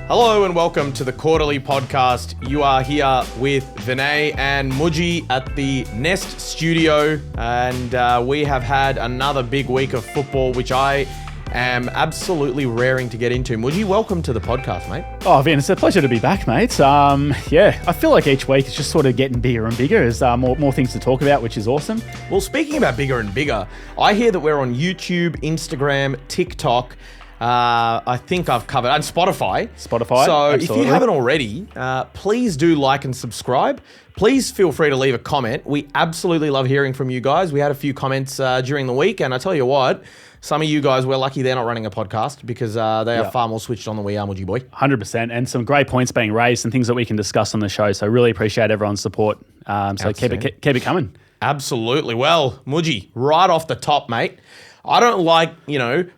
Hello and welcome to the quarterly podcast. You are here with Vinay and Muji at the Nest studio, and we have had another big week of football, which I am absolutely raring to get into. Muji, welcome to the podcast, mate. Oh, Vin, it's a pleasure to be back, mate. I feel like each week it's just sort of getting bigger and bigger. There's more things to talk about, which is awesome. Well, speaking about bigger and bigger, I hear that we're on YouTube, Instagram, TikTok. I think I've covered, and Spotify. So absolutely. If you haven't already, please do like and subscribe. Please feel free to leave a comment. We absolutely love hearing from you guys. We had a few comments during the week, and I tell you what, some of you guys, we're lucky they're not running a podcast because they are far more switched on than we are, Muji boy. 100%, and some great points being raised and things that we can discuss on the show. So really appreciate everyone's support. So keep it coming. Absolutely. Well, Muji, right off the top, mate, I don't like,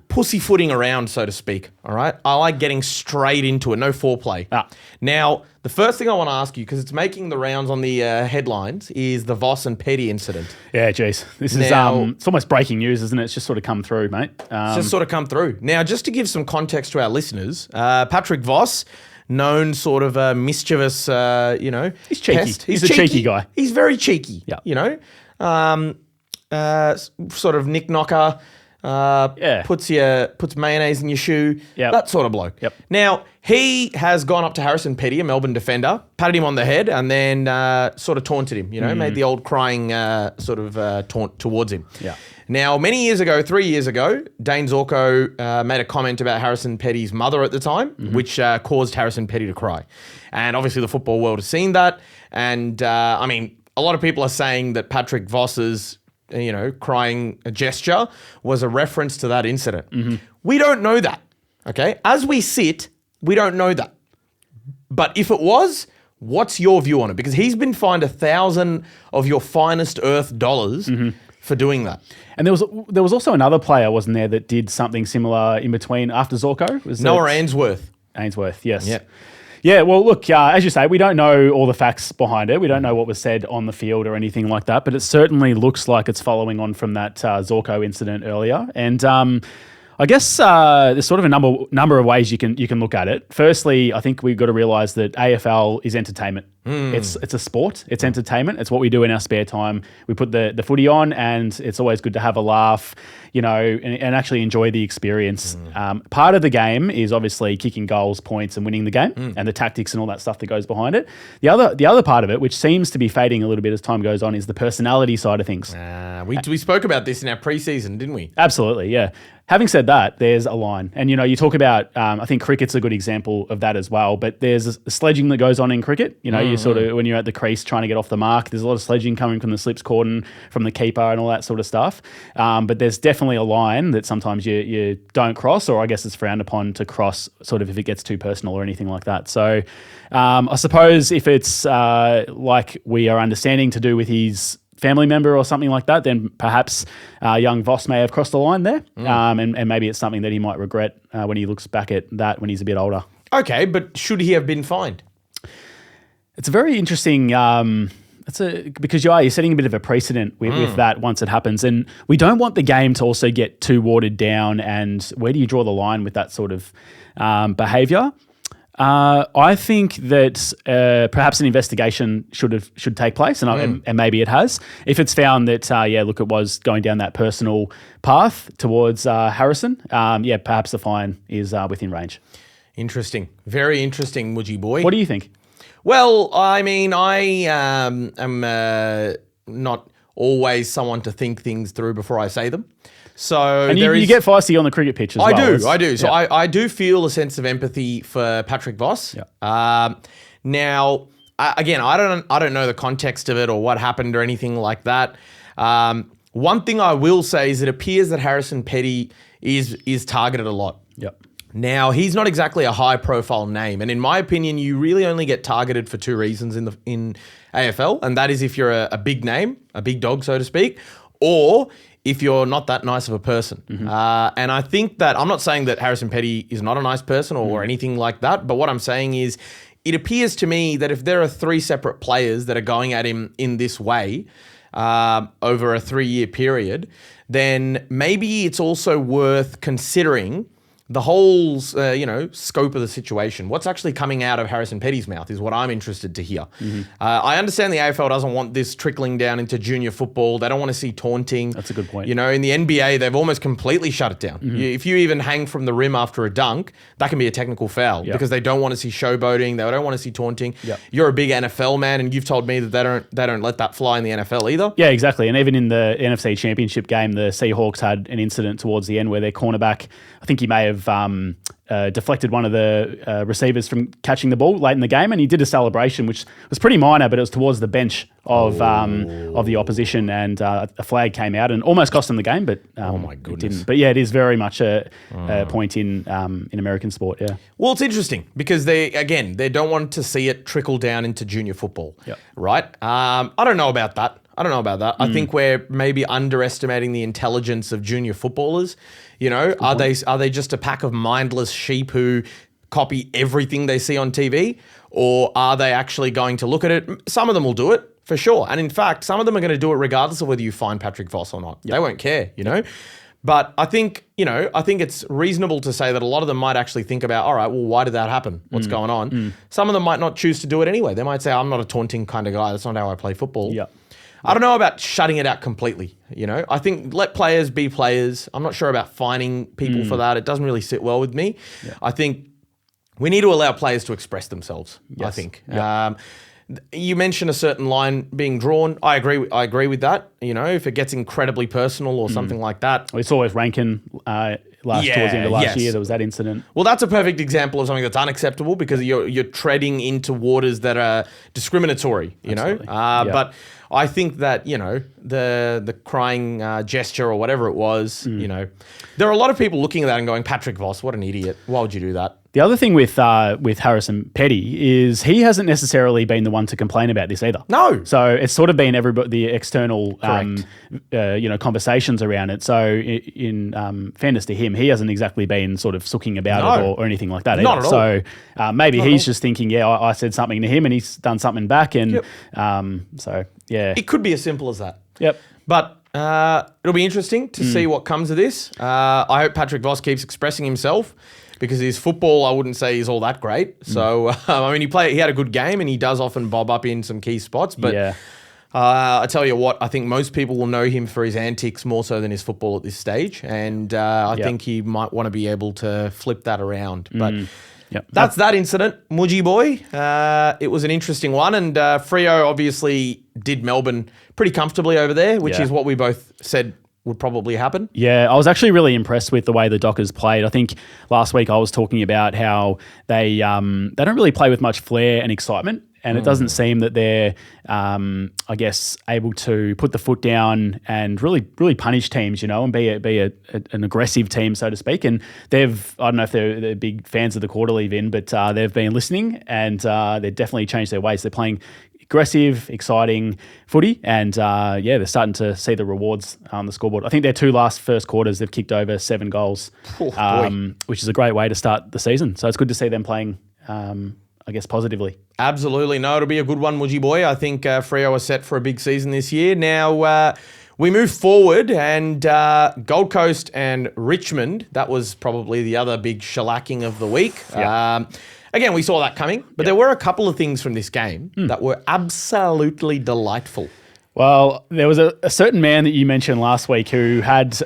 pussyfooting around, so to speak, all right? I like getting straight into it, no foreplay. Now, the first thing I want to ask you, because it's making the rounds on the headlines, is the Voss and Petty incident. Yeah, geez. This is it's almost breaking news, isn't it? It's just sort of come through, mate. It's just sort of come through. Now, just to give some context to our listeners, Patrick Voss, known sort of a mischievous, He's cheeky. pest. He's a cheeky guy. He's very cheeky, sort of knick-knocker, puts mayonnaise in your shoe, that sort of bloke. Yep. Now, he has gone up to Harrison Petty, a Melbourne defender, patted him on the head, and then sort of taunted him, made the old crying taunt towards him. Yeah. Now, 3 years ago, Dane Zorko made a comment about Harrison Petty's mother at the time, which caused Harrison Petty to cry. And obviously the football world has seen that. And, a lot of people are saying that Patrick Voss's crying gesture was a reference to that incident. We don't know that, okay? As we sit, we don't know that. But if it was, what's your view on it? Because he's been fined 1,000 of your finest earth dollars for doing that. And there was also another player, wasn't there, that did something similar in between after Zorko? Noah Ainsworth. Ainsworth, yes. Yeah. Yeah, well, look, as you say, we don't know all the facts behind it. We don't know what was said on the field or anything like that, but it certainly looks like it's following on from that Zorko incident earlier. And I guess there's sort of a number of ways you can look at it. Firstly, I think we've got to realise that AFL is entertainment. It's a sport. It's entertainment. It's what we do in our spare time. We put the footy on, and it's always good to have a laugh, and actually enjoy the experience. Part of the game is obviously kicking goals, points, and winning the game, and the tactics and all that stuff that goes behind it. The other part of it, which seems to be fading a little bit as time goes on, is the personality side of things. We spoke about this in our preseason, didn't we? Absolutely, yeah. Having said that, there's a line. And, you talk about, I think cricket's a good example of that as well, but there's a sledging that goes on in cricket. You sort of, when you're at the crease trying to get off the mark, there's a lot of sledging coming from the slips cordon, from the keeper and all that sort of stuff. But there's definitely a line that sometimes you don't cross, or I guess it's frowned upon to cross sort of if it gets too personal or anything like that. So I suppose if it's like we are understanding to do with his family member or something like that, then perhaps young Voss may have crossed the line there. And maybe it's something that he might regret when he looks back at that when he's a bit older. Okay, but should he have been fined? It's a very interesting... because you're setting a bit of a precedent with that once it happens. And we don't want the game to also get too watered down. And where do you draw the line with that sort of behaviour? I think that perhaps an investigation should take place, and maybe it has. If it's found that, it was going down that personal path towards Harrison, perhaps the fine is within range. Interesting. Very interesting, Muji boy. What do you think? Well, I am not always someone to think things through before I say them. So and you get feisty on the cricket pitch as well. I do. So I do feel a sense of empathy for Patrick Voss. Yeah. Now, again, I don't know the context of it or what happened or anything like that. One thing I will say is it appears that Harrison Petty is targeted a lot. Yep. Now, he's not exactly a high-profile name, and in my opinion, you really only get targeted for two reasons in AFL, and that is if you're a big name, a big dog, so to speak, or if you're not that nice of a person. And I think that, I'm not saying that Harrison Petty is not a nice person or anything like that, but what I'm saying is it appears to me that if there are three separate players that are going at him in this way over a 3-year period, then maybe it's also worth considering the whole, scope of the situation. What's actually coming out of Harrison Petty's mouth is what I'm interested to hear. I understand the AFL doesn't want this trickling down into junior football. They don't want to see taunting. That's a good point. In the NBA, they've almost completely shut it down. If you even hang from the rim after a dunk, that can be a technical foul because they don't want to see showboating. They don't want to see taunting. You're a big NFL man, and you've told me that they don't let that fly in the NFL either. Yeah, exactly. And even in the NFC Championship game, the Seahawks had an incident towards the end where their cornerback, I think he may have deflected one of the receivers from catching the ball late in the game, and he did a celebration, which was pretty minor, but it was towards the bench of the opposition, and a flag came out and almost cost them the game, but oh my goodness. it didn't. But yeah, it is very much a point in American sport. Yeah. Well, it's interesting because they don't want to see it trickle down into junior football, right? I don't know about that. I think we're maybe underestimating the intelligence of junior footballers. Are they just a pack of mindless sheep who copy everything they see on TV? Or are they actually going to look at it? Some of them will do it, for sure. And in fact, some of them are going to do it regardless of whether you find Patrick Voss or not. They won't care, But I think it's reasonable to say that a lot of them might actually think about, all right, well, why did that happen? What's going on? Some of them might not choose to do it anyway. They might say, I'm not a taunting kind of guy. That's not how I play football. Yeah. I don't know about shutting it out completely, I think let players be players. I'm not sure about fining people for that. It doesn't really sit well with me. Yeah. I think we need to allow players to express themselves, I think. Yep. You mentioned a certain line being drawn. I agree with that. If it gets incredibly personal or something like that. We saw with Rankin towards the end of last year, there was that incident. Well, that's a perfect example of something that's unacceptable because you're treading into waters that are discriminatory, But I think that, the crying gesture or whatever it was, there are a lot of people looking at that and going, Patrick Voss, what an idiot. Why would you do that? The other thing with Harrison Petty is he hasn't necessarily been the one to complain about this either. No. So it's sort of been the external conversations around it. So in fairness to him, he hasn't exactly been sort of sooking about it or anything like that either. Not at all. So maybe he's just thinking, I said something to him and he's done something back. And it could be as simple as that. Yep. But it'll be interesting to see what comes of this. I hope Patrick Voss keeps expressing himself because his football, I wouldn't say is all that great. So, he had a good game and he does often bob up in some key spots. But I tell you what, I think most people will know him for his antics more so than his football at this stage. And I think he might want to be able to flip that around. But that's that incident, Mudgy boy. It was an interesting one. And Freo obviously did Melbourne pretty comfortably over there, which is what we both said would probably happen. Yeah, I was actually really impressed with the way the Dockers played. I think last week I was talking about how they don't really play with much flair and excitement. And it doesn't seem that they're, able to put the foot down and really punish teams, and be an aggressive team, so to speak. And I don't know if they're big fans of the quarterly, Vin, but they've been listening and they've definitely changed their ways. They're playing aggressive, exciting footy, and they're starting to see the rewards on the scoreboard. I think their two first quarters, they've kicked over 7 goals, which is a great way to start the season. So it's good to see them playing positively. Absolutely. No, it'll be a good one, Mudgy boy. I think Freo are set for a big season this year. Now, we move forward and Gold Coast and Richmond, that was probably the other big shellacking of the week. Yep. Again, we saw that coming, but there were a couple of things from this game that were absolutely delightful. Well, there was a certain man that you mentioned last week who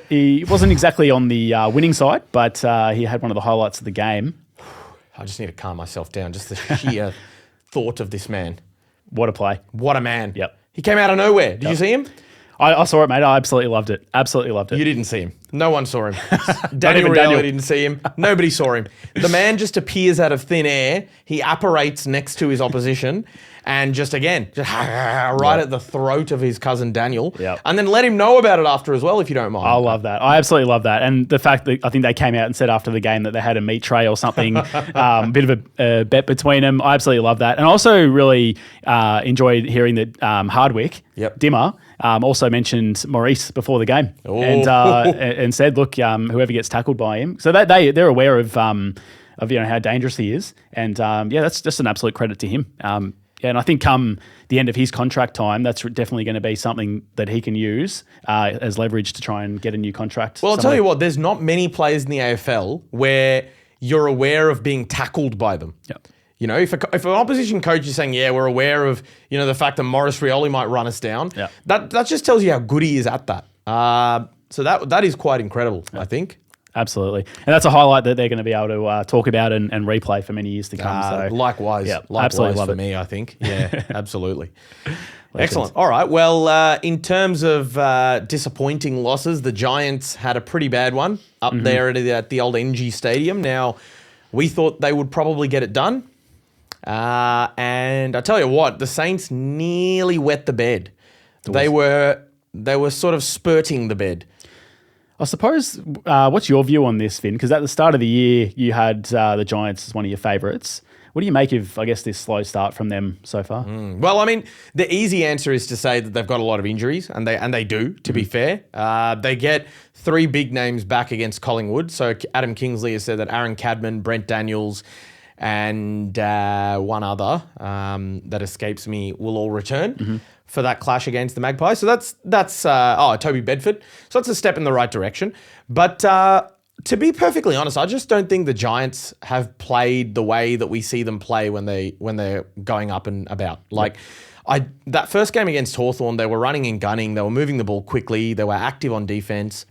he wasn't exactly on the winning side, but he had one of the highlights of the game. I just need to calm myself down. Just the sheer thought of this man. What a play. What a man. Yep. He came out of nowhere. Did you see him? I saw it, mate. I absolutely loved it. Absolutely loved it. You didn't see him. No one saw him. Daniel didn't see him. Nobody saw him. The man just appears out of thin air. He apparates next to his opposition and just right at the throat of his cousin Daniel. Yep. And then let him know about it after as well, if you don't mind. I love that. I absolutely love that. And the fact that I think they came out and said after the game that they had a meat tray or something, a bit of a bet between them. I absolutely love that. And I also really enjoyed hearing that Hardwick, Dimmer, also mentioned Maurice before the game and said, look, whoever gets tackled by him. So they're aware of how dangerous he is. And that's just an absolute credit to him. Yeah, and I think come the end of his contract time, that's definitely going to be something that he can use as leverage to try and get a new contract. Well, I'll tell you what, there's not many players in the AFL where you're aware of being tackled by them. Yeah. You know, if an opposition coach is saying, yeah, we're aware of, the fact that Maurice Rioli might run us down, that just tells you how good he is at that. So that is quite incredible, I think. Absolutely. And that's a highlight that they're going to be able to talk about and replay for many years to come. So likewise for me, I think. Yeah, absolutely. Excellent. All right. Well, in terms of disappointing losses, the Giants had a pretty bad one up there at the old NG Stadium. Now, we thought they would probably get it done. And I tell you what, the Saints nearly wet the bed. They were sort of spurting the bed. I suppose, what's your view on this, Finn? Because at the start of the year, you had the Giants as one of your favourites. What do you make of, I guess, this slow start from them so far? Well, I mean, the easy answer is to say that they've got a lot of injuries, and they do, to be fair. They get 3 big names back against Collingwood. So Adam Kingsley has said that Aaron Cadman, Brent Daniels, and one other that escapes me will all return for that clash against the Magpies. So that's Toby Bedford. So that's a step in the right direction. But to be perfectly honest, I just don't think the Giants have played the way that we see them play when they're going up and about. That first game against Hawthorn, they were running and gunning, they were moving the ball quickly, they were active on defense.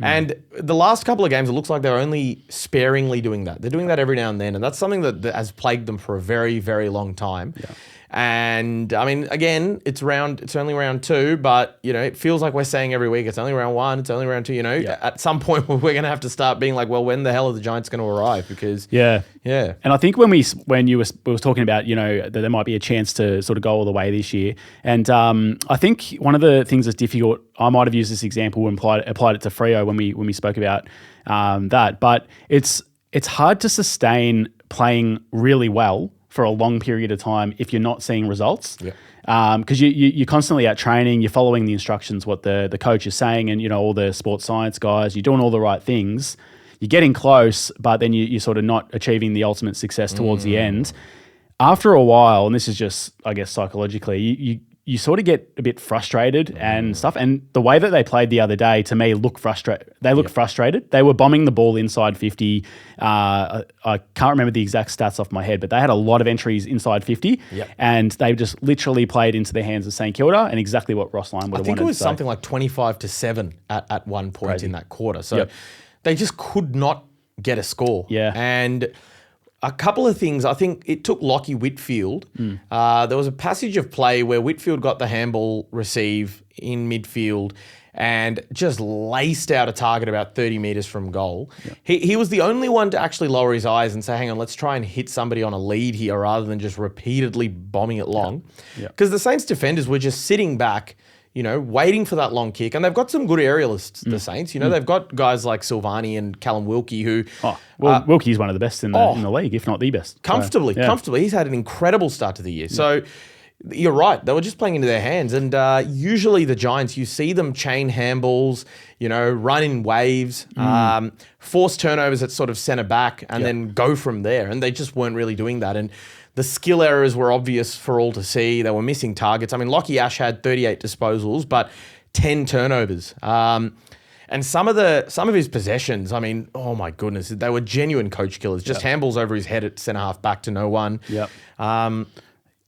And the last couple of games, it looks like they're only sparingly doing that. They're doing that every now and then, and that's something that has plagued them for a very, very long time. Yeah. And I mean, again, it's only round 2, but it feels like we're saying every week it's only round 1, it's only round 2. At some point we're going to have to start being like, well, when the hell are the Giants going to arrive? Because yeah. And I think when we were talking about that there might be a chance to sort of go all the way this year, and I think one of the things that's difficult, I might have used this example and applied it to Freo when we spoke about that, but it's hard to sustain playing really well for a long period of time if you're not seeing results. Yeah. Because you're constantly out training, you're following the instructions, what the coach is saying, and all the sports science guys, you're doing all the right things. You're getting close, but then you're sort of not achieving the ultimate success towards the end. After a while, and this is just, I guess, psychologically, you sort of get a bit frustrated and stuff. And the way that they played the other day, to me, looked frustrated. They looked frustrated. They were bombing the ball inside 50. I can't remember the exact stats off my head, but they had a lot of entries inside 50. Yep. And they just literally played into the hands of St Kilda, and exactly what Ross Lyon would have wanted. I think it was something like 25-7 at one point in that quarter. So they just could not get a score. Yeah. And a couple of things. I think it took Lockie Whitfield. There was a passage of play where Whitfield got the handball receive in midfield and just laced out a target about 30 metres from goal. Yeah. He was the only one to actually lower his eyes and say, hang on, let's try and hit somebody on a lead here rather than just repeatedly bombing it long. Because the Saints defenders were just sitting back, waiting for that long kick. And they've got some good aerialists, the Saints. They've got guys like Silvani and Callum Wilkie who... Wilkie's one of the best in the league, if not the best. Comfortably. He's had an incredible start to the year. So you're right. They were just playing into their hands. And usually the Giants, you see them chain handballs, run in waves, force turnovers at sort of centre back and then go from there. And they just weren't really doing that. And the skill errors were obvious for all to see. They were missing targets. I mean, Lockie Ash had 38 disposals, but 10 turnovers. And some of his possessions, I mean, oh my goodness, they were genuine coach killers. Just handballs over his head at centre half back to no one. Things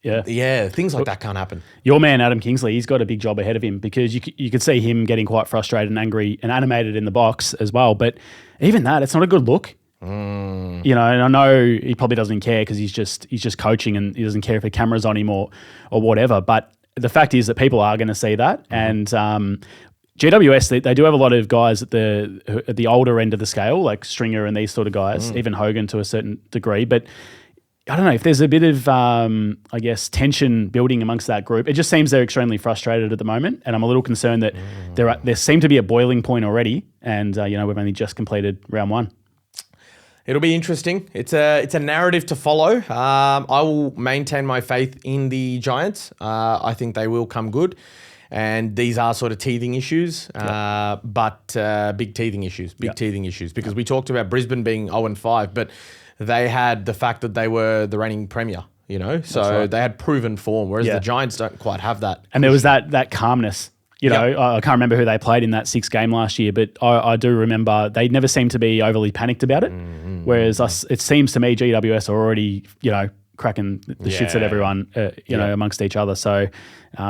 like that can't happen. Your man, Adam Kingsley, he's got a big job ahead of him because you could see him getting quite frustrated and angry and animated in the box as well. But even that, it's not a good look. And I know he probably doesn't care because he's just coaching and he doesn't care if the camera's on him or whatever. But the fact is that people are going to see that. And GWS, they do have a lot of guys at the older end of the scale, like Stringer and these sort of guys, even Hogan to a certain degree. But I don't know if there's a bit of, I guess, tension building amongst that group. It just seems they're extremely frustrated at the moment, and I'm a little concerned that there seem to be a boiling point already, and we've only just completed round 1. It'll be interesting. It's a narrative to follow. I will maintain my faith in the Giants. I think they will come good. And these are sort of teething issues, but big teething issues, teething issues. Because we talked about Brisbane being 0-5, but they had the fact that they were the reigning premier, So they had proven form, whereas the Giants don't quite have that. And there was that calmness. I can't remember who they played in that 6th game last year, but I do remember they never seemed to be overly panicked about it. Whereas it seems to me GWS are already, cracking the shits at everyone, amongst each other. So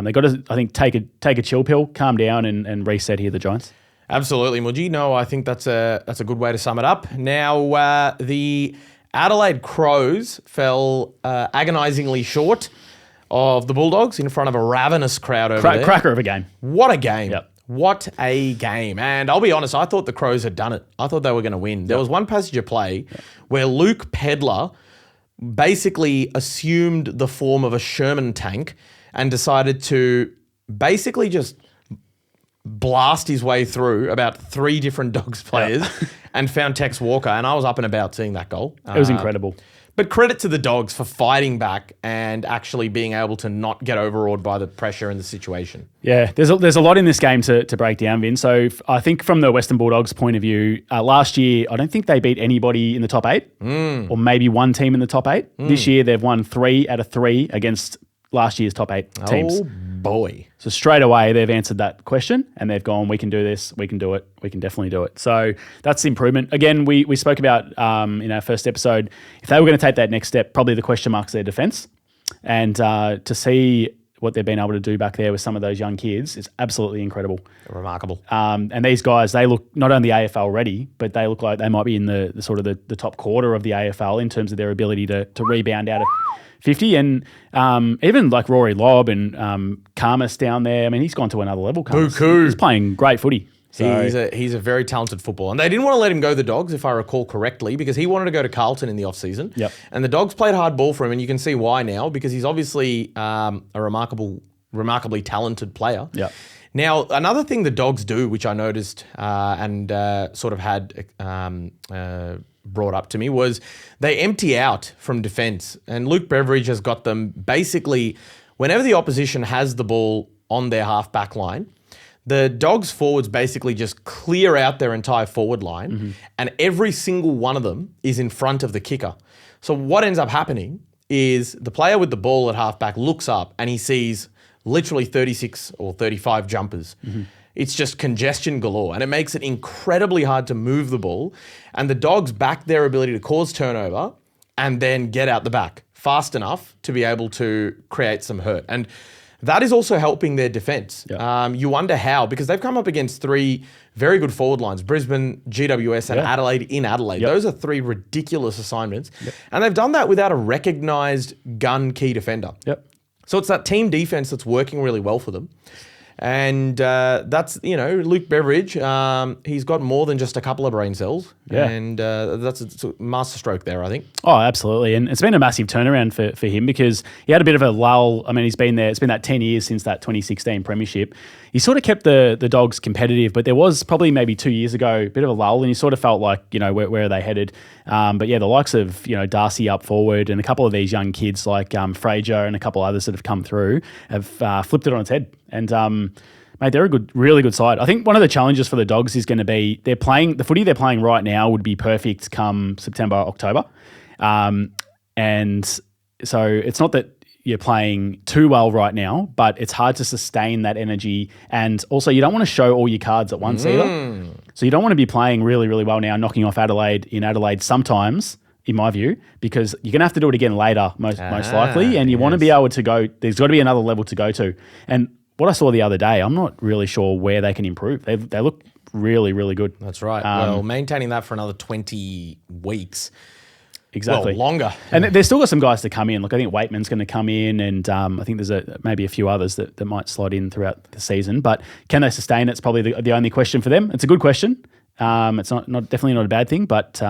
they got to, I think, take a chill pill, calm down, and reset here, the Giants. Absolutely, Mudgy. No, I think that's a good way to sum it up. Now, the Adelaide Crows fell agonisingly short of the Bulldogs in front of a ravenous crowd over there. Cracker of a game. What a game. Yep. What a game. And I'll be honest, I thought the Crows had done it. I thought they were going to win. There was one passage of play where Luke Pedlar basically assumed the form of a Sherman tank and decided to basically just blast his way through about 3 different Dogs players and found Tex Walker. And I was up and about seeing that goal. It was incredible. But credit to the Dogs for fighting back and actually being able to not get overawed by the pressure and the situation. Yeah, there's a lot in this game to break down, Vin. So I think from the Western Bulldogs' point of view, last year, I don't think they beat anybody in the top 8 or maybe one team in the top 8. This year, they've won 3 out of 3 against last year's top 8 teams. Oh, boy. So straight away, they've answered that question and they've gone, we can do this, we can do it, we can definitely do it. So that's the improvement. Again, we spoke about in our first episode, if they were going to take that next step, probably the question mark's their defence. And to see what they've been able to do back there with some of those young kids is absolutely incredible. Remarkable. And these guys, they look not only AFL ready, but they look like they might be in the sort of the top quarter of the AFL in terms of their ability to rebound out of 50. And even like Rory Lobb and Karmas down there, I mean, he's gone to another level. Buku. He's playing great footy. So. He's a very talented footballer. And they didn't want to let him go, the Dogs, if I recall correctly, because he wanted to go to Carlton in the off-season. Yep. And the Dogs played hard ball for him, and you can see why now, because he's obviously a remarkably talented player. Yep. Now, another thing the Dogs do, which I noticed and sort of had brought up to me, was they empty out from defence. And Luke Beveridge has got them basically, whenever the opposition has the ball on their half-back line, the Dogs forwards basically just clear out their entire forward line, and every single one of them is in front of the kicker. So what ends up happening is the player with the ball at halfback looks up and he sees literally 36 or 35 jumpers. It's just congestion galore, and it makes it incredibly hard to move the ball. And the Dogs back their ability to cause turnover and then get out the back fast enough to be able to create some hurt. And that is also helping their defence. Yeah. You wonder how, because they've come up against 3 very good forward lines, Brisbane, GWS, and Adelaide in Adelaide. Yep. Those are 3 ridiculous assignments. Yep. And they've done that without a recognised gun key defender. Yep. So it's that team defence that's working really well for them. And that's, Luke Beveridge, he's got more than just a couple of brain cells. Yeah. And that's a masterstroke there, I think. Oh, absolutely. And it's been a massive turnaround for him because he had a bit of a lull. I mean, he's been there. It's been that 10 years since that 2016 premiership. He sort of kept the Dogs competitive, but there was probably maybe 2 years ago a bit of a lull, and you sort of felt like, where are they headed? But yeah, the likes of, Darcy up forward and a couple of these young kids like Fraser and a couple others that have come through have flipped it on its head. And mate, they're a really good side. I think one of the challenges for the Dogs is going to be the footy they're playing right now would be perfect come September, October. And so it's not that you're playing too well right now, but it's hard to sustain that energy. And also you don't want to show all your cards at once either. So you don't want to be playing really, really well now, knocking off Adelaide sometimes, in my view, because you're going to have to do it again later, most likely. And you want to be able to go, there's got to be another level to go to. And what I saw the other day, I'm not really sure where they can improve. They look really, really good. That's right. Well, maintaining that for another 20 weeks. Exactly. Well, longer. And there's still got some guys to come in. Look, I think Waitman's going to come in, and I think there's maybe a few others that might slot in throughout the season. But can they sustain it? It's probably the only question for them. It's a good question. It's not definitely not a bad thing, but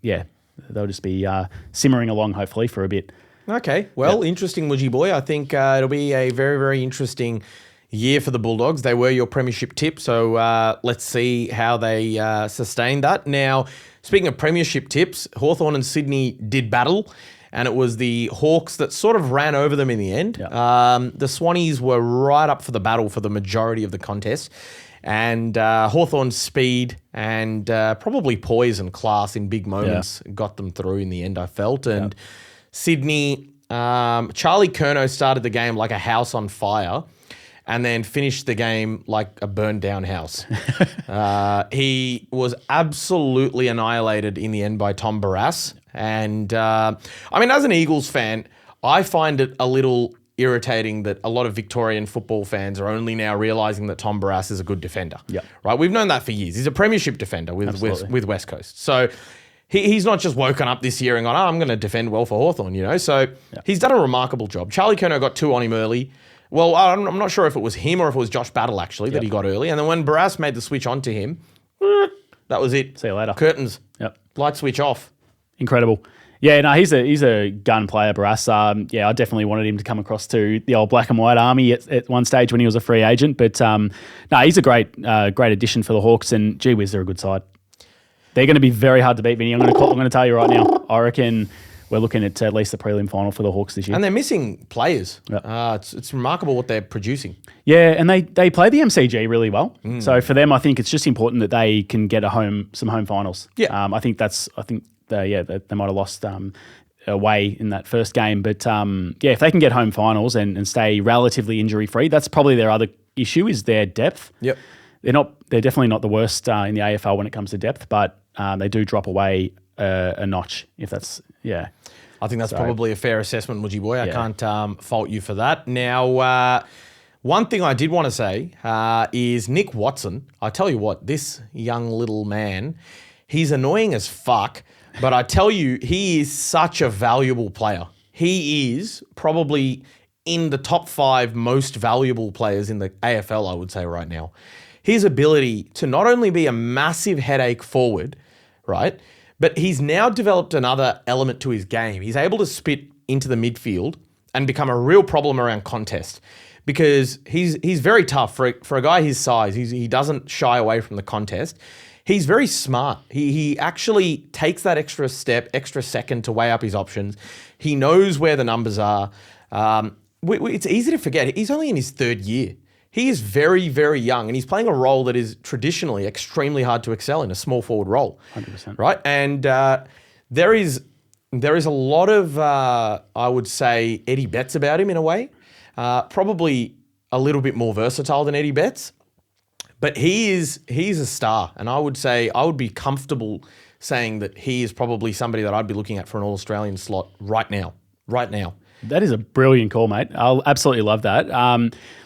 yeah, they'll just be simmering along hopefully for a bit. Okay. Well, interesting, Woodgy boy. I think it'll be a very, very interesting year for the Bulldogs. They were your premiership tip, so let's see how they sustain that. Now, speaking of premiership tips, Hawthorn and Sydney did battle, and it was the Hawks that sort of ran over them in the end. Yep. The Swannies were right up for the battle for the majority of the contest, and Hawthorn's speed and probably poise and class in big moments got them through in the end, I felt. And Sydney, Charlie Curnow started the game like a house on fire and then finished the game like a burned down house. He was absolutely annihilated in the end by Tom Barrass. And as an Eagles fan, I find it a little irritating that a lot of Victorian football fans are only now realising that Tom Barrass is a good defender. Yep. Right? We've known that for years. He's a premiership defender with West Coast. So he's not just woken up this year and gone, I'm going to defend well for Hawthorn, So he's done a remarkable job. Charlie Curnow got 2 on him early. Well, I'm not sure if it was him or if it was Josh Battle, actually, that he got early. And then when Barrass made the switch on to him, that was it. See you later. Curtains. Yep. Light switch off. Incredible. Yeah, no, he's a gun player, Barrass. I definitely wanted him to come across to the old black and white army at one stage when he was a free agent. But he's a great addition for the Hawks, and gee whiz, they're a good side. They're going to be very hard to beat, Vinny. I'm going to tell you right now. I reckon we're looking at least the prelim final for the Hawks this year. And they're missing players. Yep. It's remarkable what they're producing. Yeah, and they play the MCG really well. So for them, I think it's just important that they can get some home finals. Yeah. I think they might have lost away in that first game. But if they can get home finals and stay relatively injury-free, that's probably their other issue is their depth. Yep. They're definitely not the worst in the AFL when it comes to depth, but they do drop away a notch if that's, yeah. I think that's probably a fair assessment, Woodgie boy. I can't fault you for that. Now, one thing I did want to say is Nick Watson. I tell you what, this young little man, he's annoying as fuck, but I tell you, he is such a valuable player. He is probably in the top 5 most valuable players in the AFL, I would say right now. His ability to not only be a massive headache forward, right, but he's now developed another element to his game. He's able to spit into the midfield and become a real problem around contest because he's very tough. For a guy his size, he doesn't shy away from the contest. He's very smart. He actually takes that extra step, extra second to weigh up his options. He knows where the numbers are. It's easy to forget. He's only in his 3rd year. He is very, very young, and he's playing a role that is traditionally extremely hard to excel in, a small forward role. 100%. Right? And there is a lot of, I would say, Eddie Betts about him in a way. Probably a little bit more versatile than Eddie Betts. But he's a star, and I would be comfortable saying that he is probably somebody that I'd be looking at for an All-Australian slot right now. That is a brilliant call, mate. I'll absolutely love that.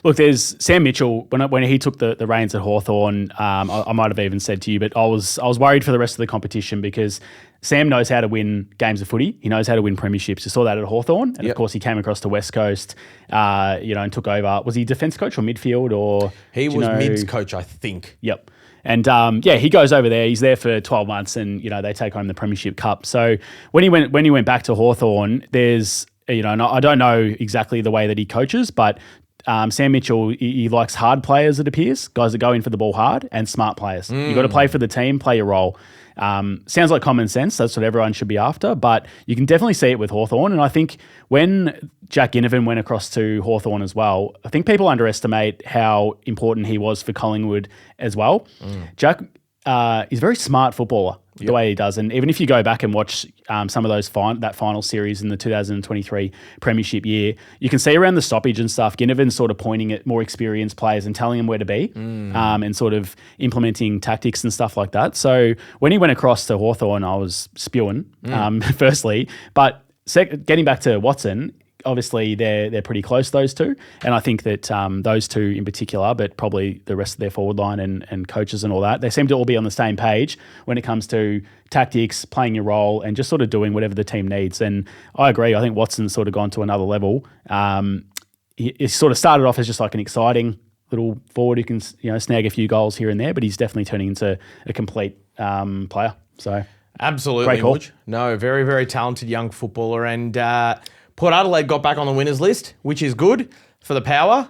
Look, there's Sam Mitchell. When he took the reins at Hawthorn, I might have even said to you, but I was worried for the rest of the competition because Sam knows how to win games of footy. He knows how to win premierships. You saw that at Hawthorn, and of course he came across to West Coast, and took over. Was he defence coach or midfield or? He was mids coach, I think. Yep. And he goes over there. He's there for 12 months, and they take home the Premiership Cup. So when he went back to Hawthorn, there's and I don't know exactly the way that he coaches, but Sam Mitchell, he likes hard players, it appears, guys that go in for the ball hard, and smart players. You've got to play for the team, play your role. Sounds like common sense. That's what everyone should be after, but you can definitely see it with Hawthorn. And I think when Jack Ginnivan went across to Hawthorn as well, I think people underestimate how important he was for Collingwood as well. Jack is a very smart footballer. The way he does. And even if you go back and watch some of those that final series in the 2023 Premiership year, you can see around the stoppage and stuff, Ginnivan sort of pointing at more experienced players and telling them where to be and sort of implementing tactics and stuff like that. So when he went across to Hawthorn, I was spewing, firstly. But getting back to Watson, obviously they're pretty close, those two. And I think that those two in particular, but probably the rest of their forward line and coaches and all that, they seem to all be on the same page when it comes to tactics, playing your role, and just sort of doing whatever the team needs. And I agree. I think Watson's sort of gone to another level. He sort of started off as just like an exciting little forward who can snag a few goals here and there, but he's definitely turning into a complete player. So absolutely. Great call. No, very, very talented young footballer. And Port Adelaide got back on the winners list, which is good for the Power.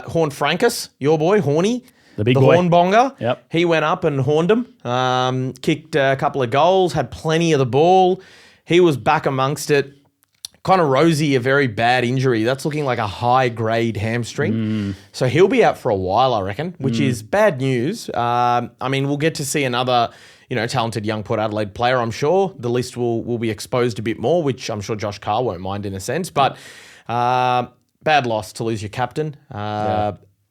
Horn Frankus, your boy, Horny. The big boy. Hornbonger. Yep. He went up and horned him. Kicked a couple of goals, had plenty of the ball. He was back amongst it. Connor Rosie, a very bad injury. That's looking like a high-grade hamstring. So he'll be out for a while, I reckon, which is bad news. We'll get to see another talented young Port Adelaide player, I'm sure. The list will be exposed a bit more, which I'm sure Josh Carr won't mind in a sense. But bad loss to lose your captain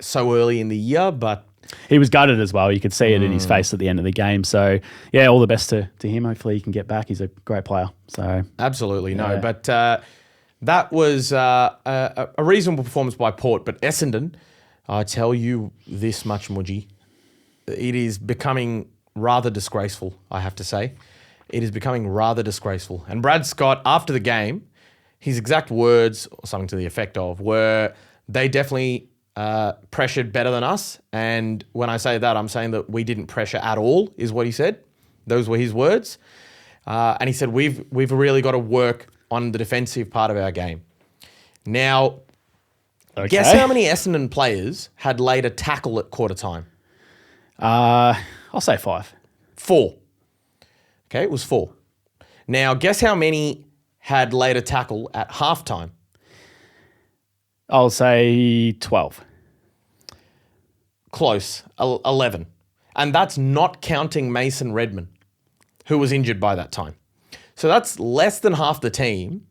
so early in the year, but he was gutted as well. You could see it in his face at the end of the game. So, yeah, all the best to him. Hopefully he can get back. He's a great player. So absolutely, no. But that was a reasonable performance by Port. But Essendon, I tell you this much, Mudgy, it is becoming rather disgraceful, I have to say. It is becoming rather disgraceful. And Brad Scott, after the game, his exact words, or something to the effect of, were they definitely pressured better than us. And when I say that, I'm saying that we didn't pressure at all, is what he said. Those were his words. And he said, we've really got to work on the defensive part of our game. Now, guess how many Essendon players had laid a tackle at quarter time? I'll say 5. 4. Okay, it was 4. Now, guess how many had laid a tackle at halftime? I'll say 12. Close, 11. And that's not counting Mason Redman, who was injured by that time. So that's less than half the team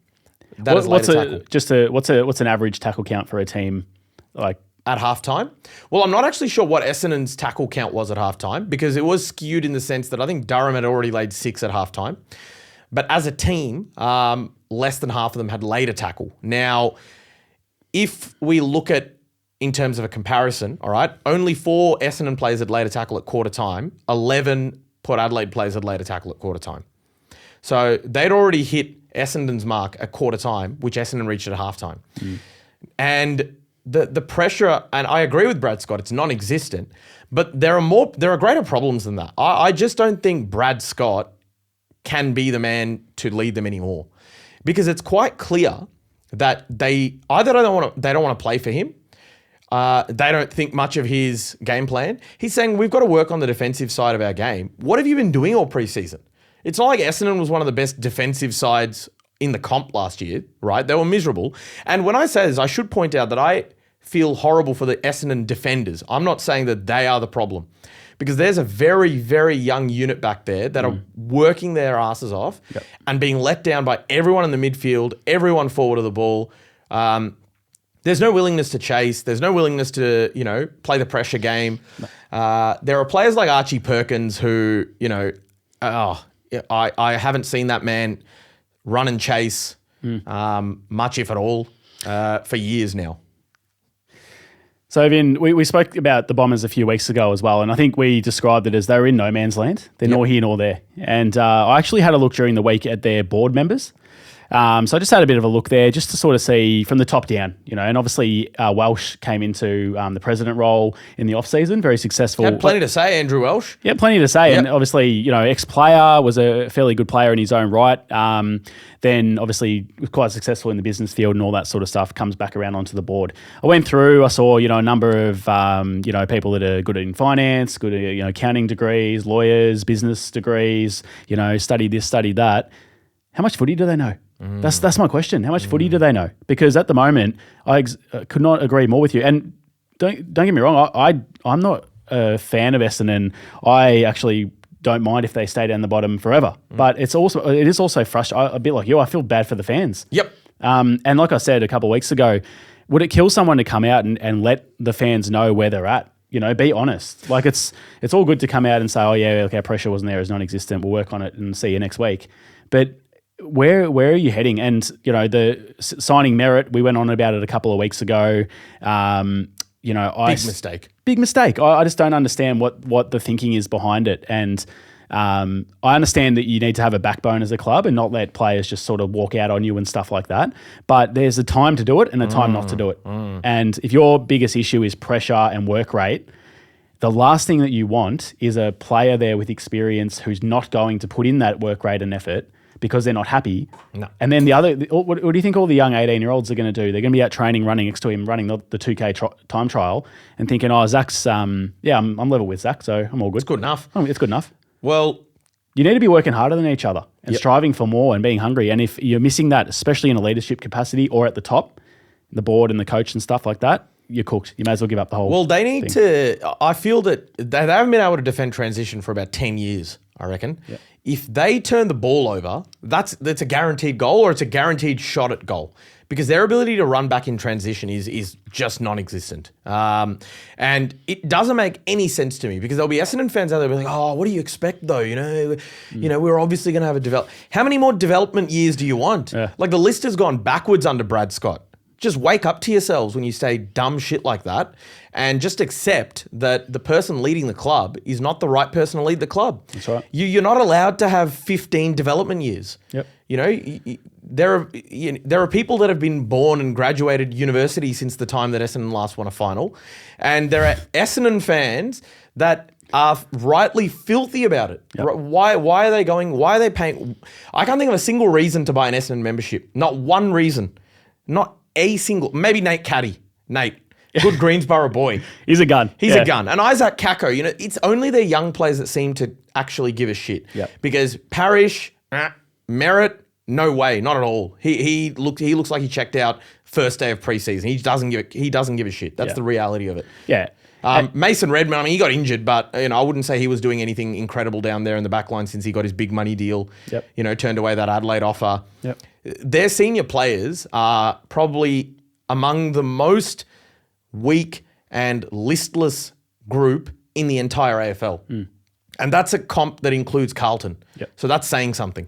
that has laid a tackle. What's an average tackle count for a team like at halftime? Well, I'm not actually sure what Essendon's tackle count was at halftime, because it was skewed in the sense that I think Durham had already laid 6 at halftime. But as a team, less than half of them had laid a tackle. Now, if we look at in terms of a comparison, all right, only 4 Essendon players had laid a tackle at quarter time. 11 Port Adelaide players had laid a tackle at quarter time. So they'd already hit Essendon's mark at quarter time, which Essendon reached at halftime. And the pressure, and I agree with Brad Scott, it's non-existent, but there are greater problems than that. I just don't think Brad Scott can be the man to lead them anymore, because it's quite clear that they either don't want to play for him. They don't think much of his game plan. He's saying, we've got to work on the defensive side of our game. What have you been doing all preseason? It's not like Essendon was one of the best defensive sides in the comp last year, right? They were miserable. And when I say this, I should point out that I feel horrible for the Essendon defenders. I'm not saying that they are the problem, because there's a very, very young unit back there that are working their asses off and being let down by everyone in the midfield, everyone forward of the ball. There's no willingness to chase. There's no willingness to, play the pressure game. There are players like Archie Perkins who, I haven't seen that man run and chase much, if at all, for years now. So, Vin, we spoke about the Bombers a few weeks ago as well, and I think we described it as they're in no man's land. They're nor here nor there. And I actually had a look during the week at their board members. So I just had a bit of a look there just to sort of see from the top down, and obviously Welsh came into the president role in the off-season, very successful. Had plenty to say, Andrew Welsh. Yeah, plenty to say. Yep. And obviously, ex-player, was a fairly good player in his own right. Then obviously was quite successful in the business field and all that sort of stuff, comes back around onto the board. I went through, I saw, a number of, people that are good in finance, good at, accounting degrees, lawyers, business degrees, studied this, studied that. How much footy do they know? That's my question. How much footy do they know? Because at the moment, I could not agree more with you. And don't get me wrong, I'm not a fan of Essendon. I actually don't mind if they stay down the bottom forever. But it is also frustrating. A bit like you, I feel bad for the fans. Yep. And like I said a couple of weeks ago, would it kill someone to come out and let the fans know where they're at? Be honest. Like it's all good to come out and say, oh yeah, okay, our pressure wasn't there, it's non-existent. We'll work on it and see you next week. But where are you heading? And, the signing Merritt, we went on about it a couple of weeks ago. Big mistake. Big mistake. I just don't understand what the thinking is behind it. And I understand that you need to have a backbone as a club and not let players just sort of walk out on you and stuff like that. But there's a time to do it and a time not to do it. And if your biggest issue is pressure and work rate, the last thing that you want is a player there with experience who's not going to put in that work rate and effort because they're not happy. No. And then what do you think all the young 18-year-olds are going to do? They're going to be out training, running next to him, running the 2K time trial and thinking, oh, Zach's, I'm level with Zach, so I'm all good. It's good enough. It's good enough. Well, you need to be working harder than each other and striving for more and being hungry. And if you're missing that, especially in a leadership capacity or at the top, the board and the coach and stuff like that, you're cooked. You may as well give up the whole Well, they need to... I feel that they haven't been able to defend transition for about 10 years, I reckon. Yep. If they turn the ball over, that's a guaranteed goal or it's a guaranteed shot at goal because their ability to run back in transition is just non-existent. And it doesn't make any sense to me because there'll be Essendon fans out there like, oh, what do you expect though? You know, we're obviously going to have a develop. How many more development years do you want? Yeah. Like the list has gone backwards under Brad Scott. Just wake up to yourselves when you say dumb shit like that and just accept that the person leading the club is not the right person to lead the club. That's right. You're not allowed to have 15 development years. Yep. You know, there are people that have been born and graduated university since the time that Essendon last won a final. And there are Essendon fans that are rightly filthy about it. Yep. Why are they going? Why are they paying? I can't think of a single reason to buy an Essendon membership. Not one reason. Not a single, maybe Nate Caddy. Nate, good Greensborough boy. He's a gun. He's a gun. And Isaac Kako, you know, it's only their young players that seem to actually give a shit. Yep. Because Parrish, Merritt, no way, not at all. He looks like he checked out first day of preseason. He doesn't give a shit. That's the reality of it. Yeah. Mason Redman, I mean, he got injured, but you know, I wouldn't say he was doing anything incredible down there in the back line since he got his big money deal. Yep. You know, turned away that Adelaide offer. Yep. Their senior players are probably among the most weak and listless group in the entire AFL. And that's a comp that includes Carlton. Yep. So that's saying something.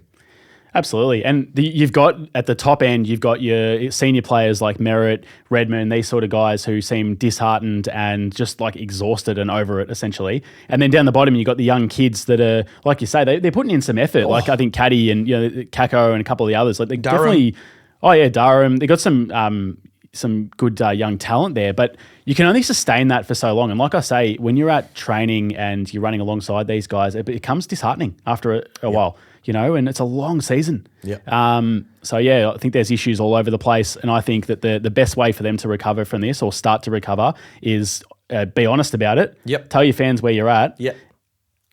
Absolutely. And you've got, at the top end, you've got your senior players like Merritt, Redmond, these sort of guys who seem disheartened and just like exhausted and over it, essentially. And then down the bottom, you've got the young kids that are, like you say, they're putting in some effort. Like I think Caddy and Kako and a couple of the others. Like they definitely, Durham. They got some good young talent there, but you can only sustain that for so long. And like I say, when you're at training and you're running alongside these guys, it becomes disheartening after a while. You know, and it's a long season. Yeah. So I think there's issues all over the place, and I think that the best way for them to recover from this or start to recover is be honest about it. Yep. Tell your fans where you're at. Yep.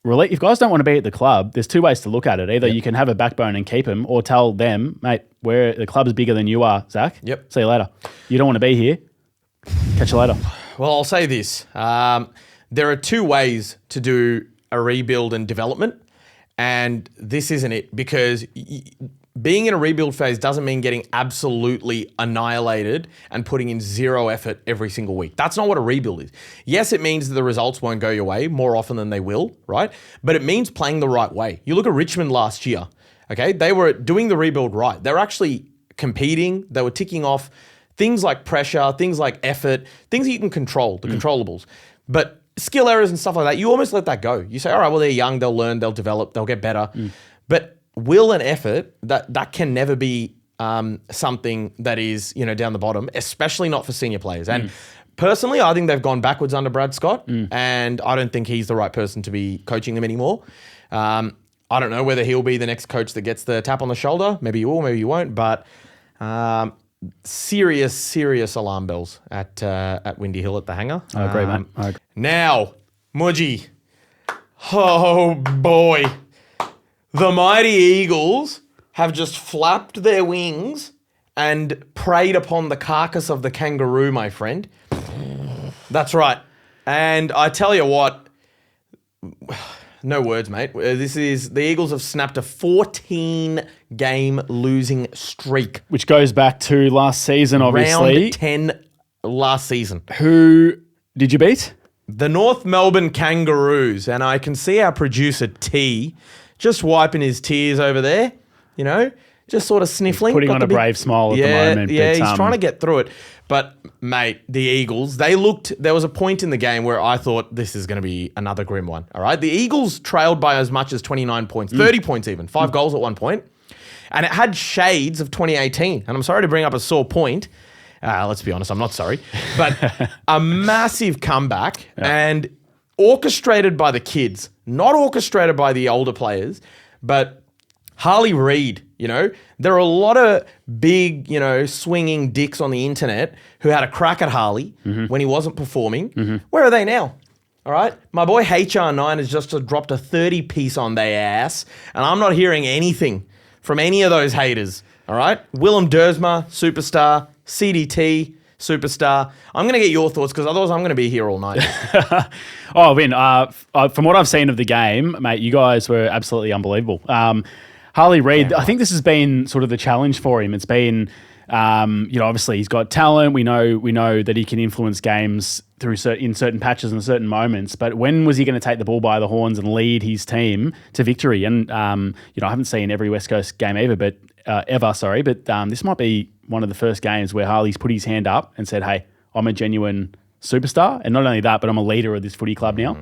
If guys don't want to be at the club, there's two ways to look at it. Either you can have a backbone and keep them, or tell them, mate, the club is bigger than you are, Zach. Yep. See you later. You don't want to be here. Catch you later. Well, I'll say this. There are two ways to do a rebuild and development. And this isn't it, because being in a rebuild phase doesn't mean getting absolutely annihilated and putting in zero effort every single week. That's not what a rebuild is. Yes, it means that the results won't go your way more often than they will, right? But it means playing the right way. You look at Richmond last year, okay? They were doing the rebuild right. They were actually competing. They were ticking off things like pressure, things like effort, things that you can control, the controllables. But skill errors and stuff like that, you almost let that go. You say, all right, well, they're young, they'll learn, they'll develop, they'll get better. But will and effort, that can never be something that is, down the bottom, especially not for senior players. And personally, I think they've gone backwards under Brad Scott, and I don't think he's the right person to be coaching them anymore. I don't know whether he'll be the next coach that gets the tap on the shoulder. Maybe you will, maybe you won't. But serious alarm bells at Windy Hill at the hangar. I agree, mate. I agree. Now, Mudgy. Oh, boy. The mighty Eagles have just flapped their wings and preyed upon the carcass of the kangaroo, my friend. That's right. And I tell you what, no words, mate. The Eagles have snapped a 14-game losing streak. Which goes back to last season, obviously. Round 10 last season. Who did you beat? The North Melbourne Kangaroos. And I can see our producer, T, just wiping his tears over there, just sort of sniffling. Putting on a brave smile at the moment. Yeah, he's trying to get through it. But, mate, the Eagles, there was a point in the game where I thought this is going to be another grim one, all right? The Eagles trailed by as much as 29 points, 30 points even, 5 goals at one point. And it had shades of 2018. And I'm sorry to bring up a sore point. Let's be honest, I'm not sorry. But a massive comeback and orchestrated by the kids, not orchestrated by the older players, but Harley Reid, there are a lot of big, swinging dicks on the internet who had a crack at Harley when he wasn't performing. Where are they now? All right. My boy HR9 has just dropped a 30-piece on their ass, and I'm not hearing anything from any of those haters. All right. Willem Dersma, superstar. CDT, superstar. I'm going to get your thoughts because otherwise I'm going to be here all night. Oh, Vin, from what I've seen of the game, mate, you guys were absolutely unbelievable. Harley Reid, I think this has been sort of the challenge for him. It's been, obviously he's got talent. We know that he can influence games in certain patches and certain moments. But when was he going to take the bull by the horns and lead his team to victory? And I haven't seen every West Coast game ever, but this might be one of the first games where Harley's put his hand up and said, "Hey, I'm a genuine superstar, and not only that, but I'm a leader of this footy club now,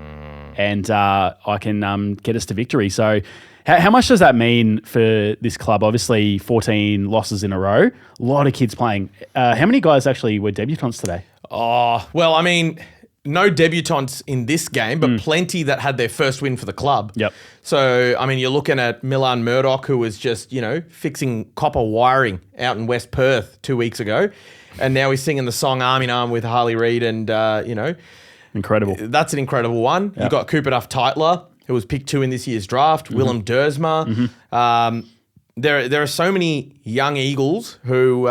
and I can get us to victory." So. How much does that mean for this club? Obviously, 14 losses in a row. A lot of kids playing. How many guys actually were debutants today? Oh, well, I mean, no debutants in this game, but plenty that had their first win for the club. Yep. So, I mean, you're looking at Milan Murdoch, who was just, fixing copper wiring out in West Perth 2 weeks ago. And now he's singing the song Arm in Arm with Harley Reid and, Incredible. That's an incredible one. Yep. You've got Cooper Duff-Tytler, who was picked 2 in this year's draft, Willem Dersma. There are so many young Eagles who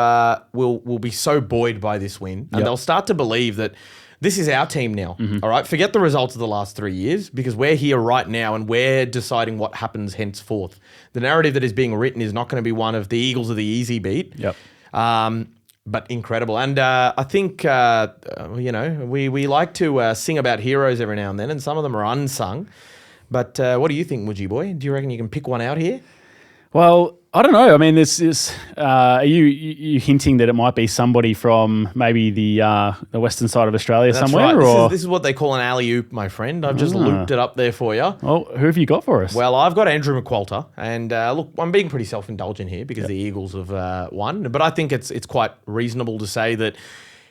will be so buoyed by this win, and they'll start to believe that this is our team now, all right? Forget the results of the last 3 years because we're here right now and we're deciding what happens henceforth. The narrative that is being written is not going to be one of the Eagles of the easy beat. Yep. But incredible. And I think, we like to sing about heroes every now and then, and some of them are unsung. But what do you think, Mudgy boy? Do you reckon you can pick one out here? Well, I don't know. I mean, are you hinting that it might be somebody from maybe the western side of Australia That's somewhere? Right. Or? This is what they call an alley-oop, my friend. I've just looped it up there for you. Well, who have you got for us? Well, I've got Andrew McQualter. And look, I'm being pretty self-indulgent here because the Eagles have won. But I think it's quite reasonable to say that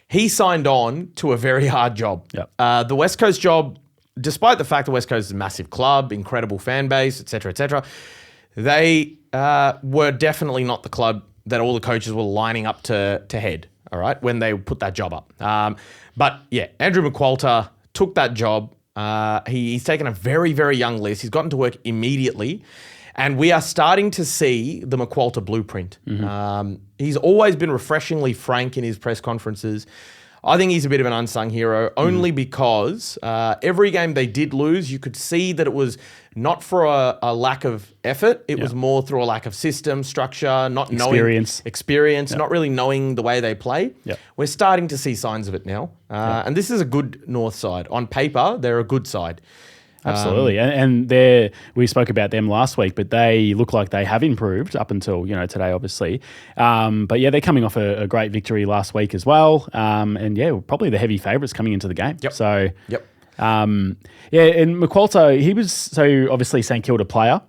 he signed on to a very hard job. Yep. The West Coast job, despite the fact the West Coast is a massive club, incredible fan base, et cetera, they were definitely not the club that all the coaches were lining up to head, all right, when they put that job up. But, yeah, Andrew McQualter took that job. He's taken a very, very young list. He's gotten to work immediately. And we are starting to see the McQualter blueprint. He's always been refreshingly frank in his press conferences. I think he's a bit of an unsung hero only because every game they did lose, you could see that it was not for a lack of effort. It was more through a lack of system, structure, not knowing experience, not really knowing the way they play. We're starting to see signs of it now. And this is a good North side. On paper, they're a good side. Absolutely. And we spoke about them last week, but they look like they have improved up until, today, obviously. But yeah, they're coming off a great victory last week as well. And yeah, probably the heavy favourites coming into the game. So, and McQualter, he was obviously St Kilda player.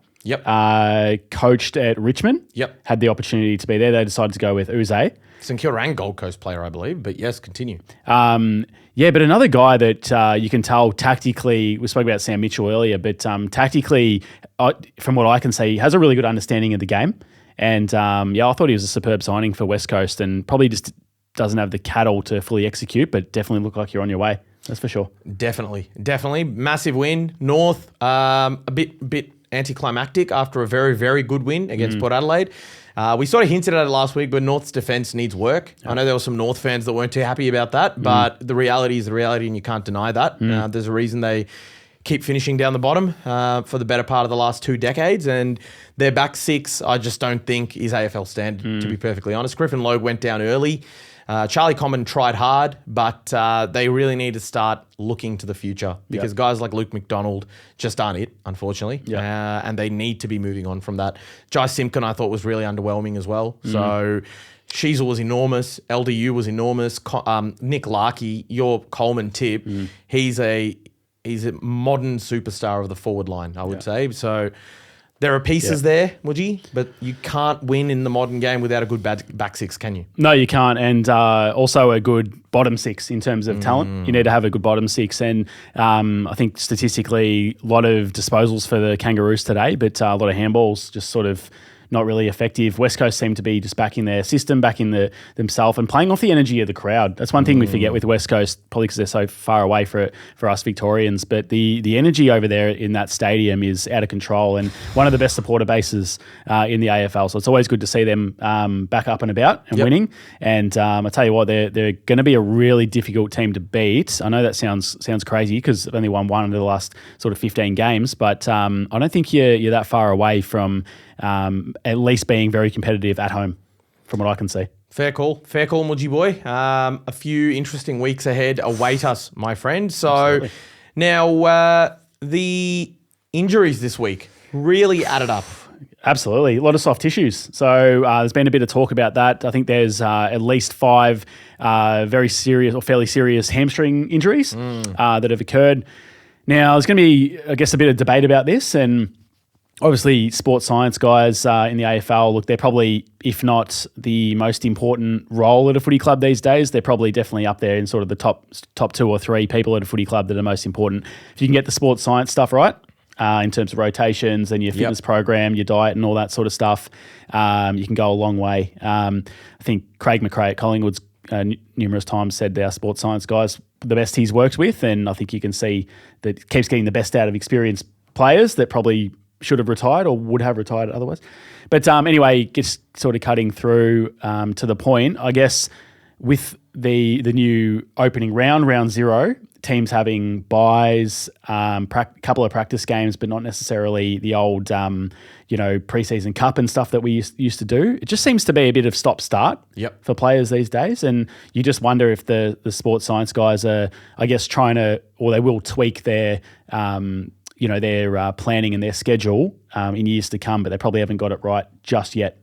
Coached at Richmond. Had the opportunity to be there. They decided to go with Uze. St Kilda and Gold Coast player, I believe. But yes, continue. But another guy that you can tell tactically, we spoke about Sam Mitchell earlier, but tactically, from what I can see, has a really good understanding of the game. And I thought he was a superb signing for West Coast and probably just doesn't have the cattle to fully execute, but definitely look like you're on your way. That's for sure. Definitely. Massive win. North, a bit anticlimactic after a very, very good win against Port Adelaide. We sort of hinted at it last week, but North's defence needs work. I know there were some North fans that weren't too happy about that, but the reality is the reality and you can't deny that. There's a reason they keep finishing down the bottom for the better part of the last 2 decades, and their back six, I just don't think is AFL standard, to be perfectly honest. Griffin Logue went down early. Charlie Comben tried hard, but they really need to start looking to the future because guys like Luke McDonald just aren't it, unfortunately. And they need to be moving on from that. Jai Simpkin, I thought, was really underwhelming as well. So Sheasel was enormous. LDU was enormous. Nick Larkey, your Coleman tip, he's a modern superstar of the forward line, I would say. So there are pieces there, Mudgy, but you can't win in the modern game without a good back six, can you? No, you can't. And also a good bottom six in terms of talent. You need to have a good bottom six. And I think statistically, a lot of disposals for the Kangaroos today, but a lot of handballs just sort of not really effective. West Coast seem to be just backing their system, backing themselves, and playing off the energy of the crowd. That's one thing we forget with West Coast, probably because they're so far away for us Victorians. But the energy over there in that stadium is out of control, and one of the best supporter bases in the AFL. So it's always good to see them back up and about and winning. And I tell you what, they're going to be a really difficult team to beat. I know that sounds crazy because they've only won one of the last sort of 15 games, but I don't think you're that far away from at least being very competitive at home, from what I can see. Fair call, Mudgy boy. A few interesting weeks ahead await us, my friend. So Absolutely. now the injuries this week really added up. Absolutely. A lot of soft tissues. So there's been a bit of talk about that. I think there's at least 5 very serious or fairly serious hamstring injuries that have occurred. Now, there's going to be, I guess, a bit of debate about this, and obviously sports science guys in the AFL, look, they're probably, if not the most important role at a footy club these days, they're probably definitely up there in sort of the top 2 or 3 people at a footy club that are most important. If you can get the sports science stuff right, in terms of rotations and your fitness program, your diet and all that sort of stuff, you can go a long way. I think Craig McRae at Collingwood's numerous times said our sports science guys the best he's worked with, and I think you can see that he keeps getting the best out of experienced players that probably should have retired or would have retired otherwise. But anyway, just sort of cutting through to the point, I guess with the new opening round 0, teams having buys, couple of practice games, but not necessarily the old, preseason cup and stuff that we used to do. It just seems to be a bit of stop-start for players these days, and you just wonder if the sports science guys are, I guess, trying to, or they will tweak their, their planning and their schedule in years to come, but they probably haven't got it right just yet.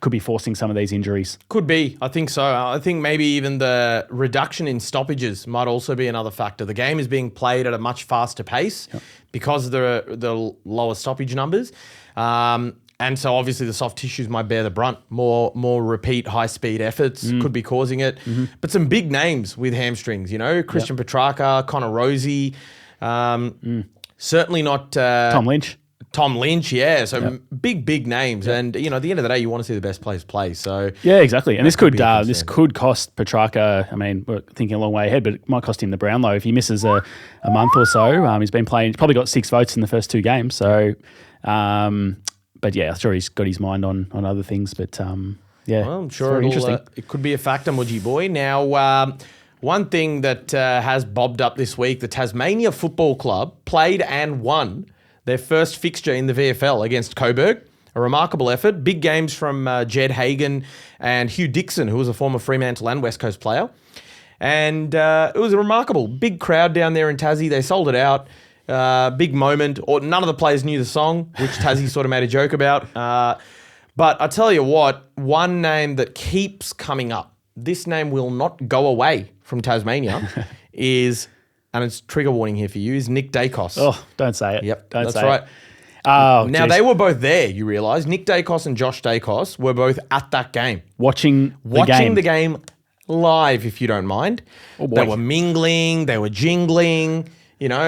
Could be forcing some of these injuries. Could be. I think so. I think maybe even the reduction in stoppages might also be another factor. The game is being played at a much faster pace because of the lower stoppage numbers. And so obviously the soft tissues might bear the brunt. More repeat high-speed efforts could be causing it. But some big names with hamstrings, Christian Petrarca, Connor Rosie, certainly not... Tom Lynch, yeah. So big names. And, at the end of the day, you want to see the best players play. So yeah, exactly. And this could cost Petrarca, I mean, we're thinking a long way ahead, but it might cost him the Brownlow. If he misses a month or so, he's been playing, he's probably got 6 votes in the first 2 games. So, but yeah, I'm sure he's got his mind on other things. But well, I'm sure it could be a factor, Mudgy boy. Now, one thing that has bobbed up this week, the Tasmania Football Club played and won their first fixture in the VFL against Coburg. A remarkable effort. Big games from Jed Hagan and Hugh Dixon, who was a former Fremantle and West Coast player. And it was a remarkable. Big crowd down there in Tassie. They sold it out. Big moment. Or none of the players knew the song, which Tassie sort of made a joke about. But I tell you what, one name that keeps coming up, this name will not go away from Tasmania, is... and it's trigger warning here for you, is Nick Dacos. Oh, don't say it. Yep, that's right. Oh, now, they were both there, you realise. Nick Dacos and Josh Dacos were both at that game. Watching the game live, if you don't mind. Oh, boy. They were mingling, they were jingling,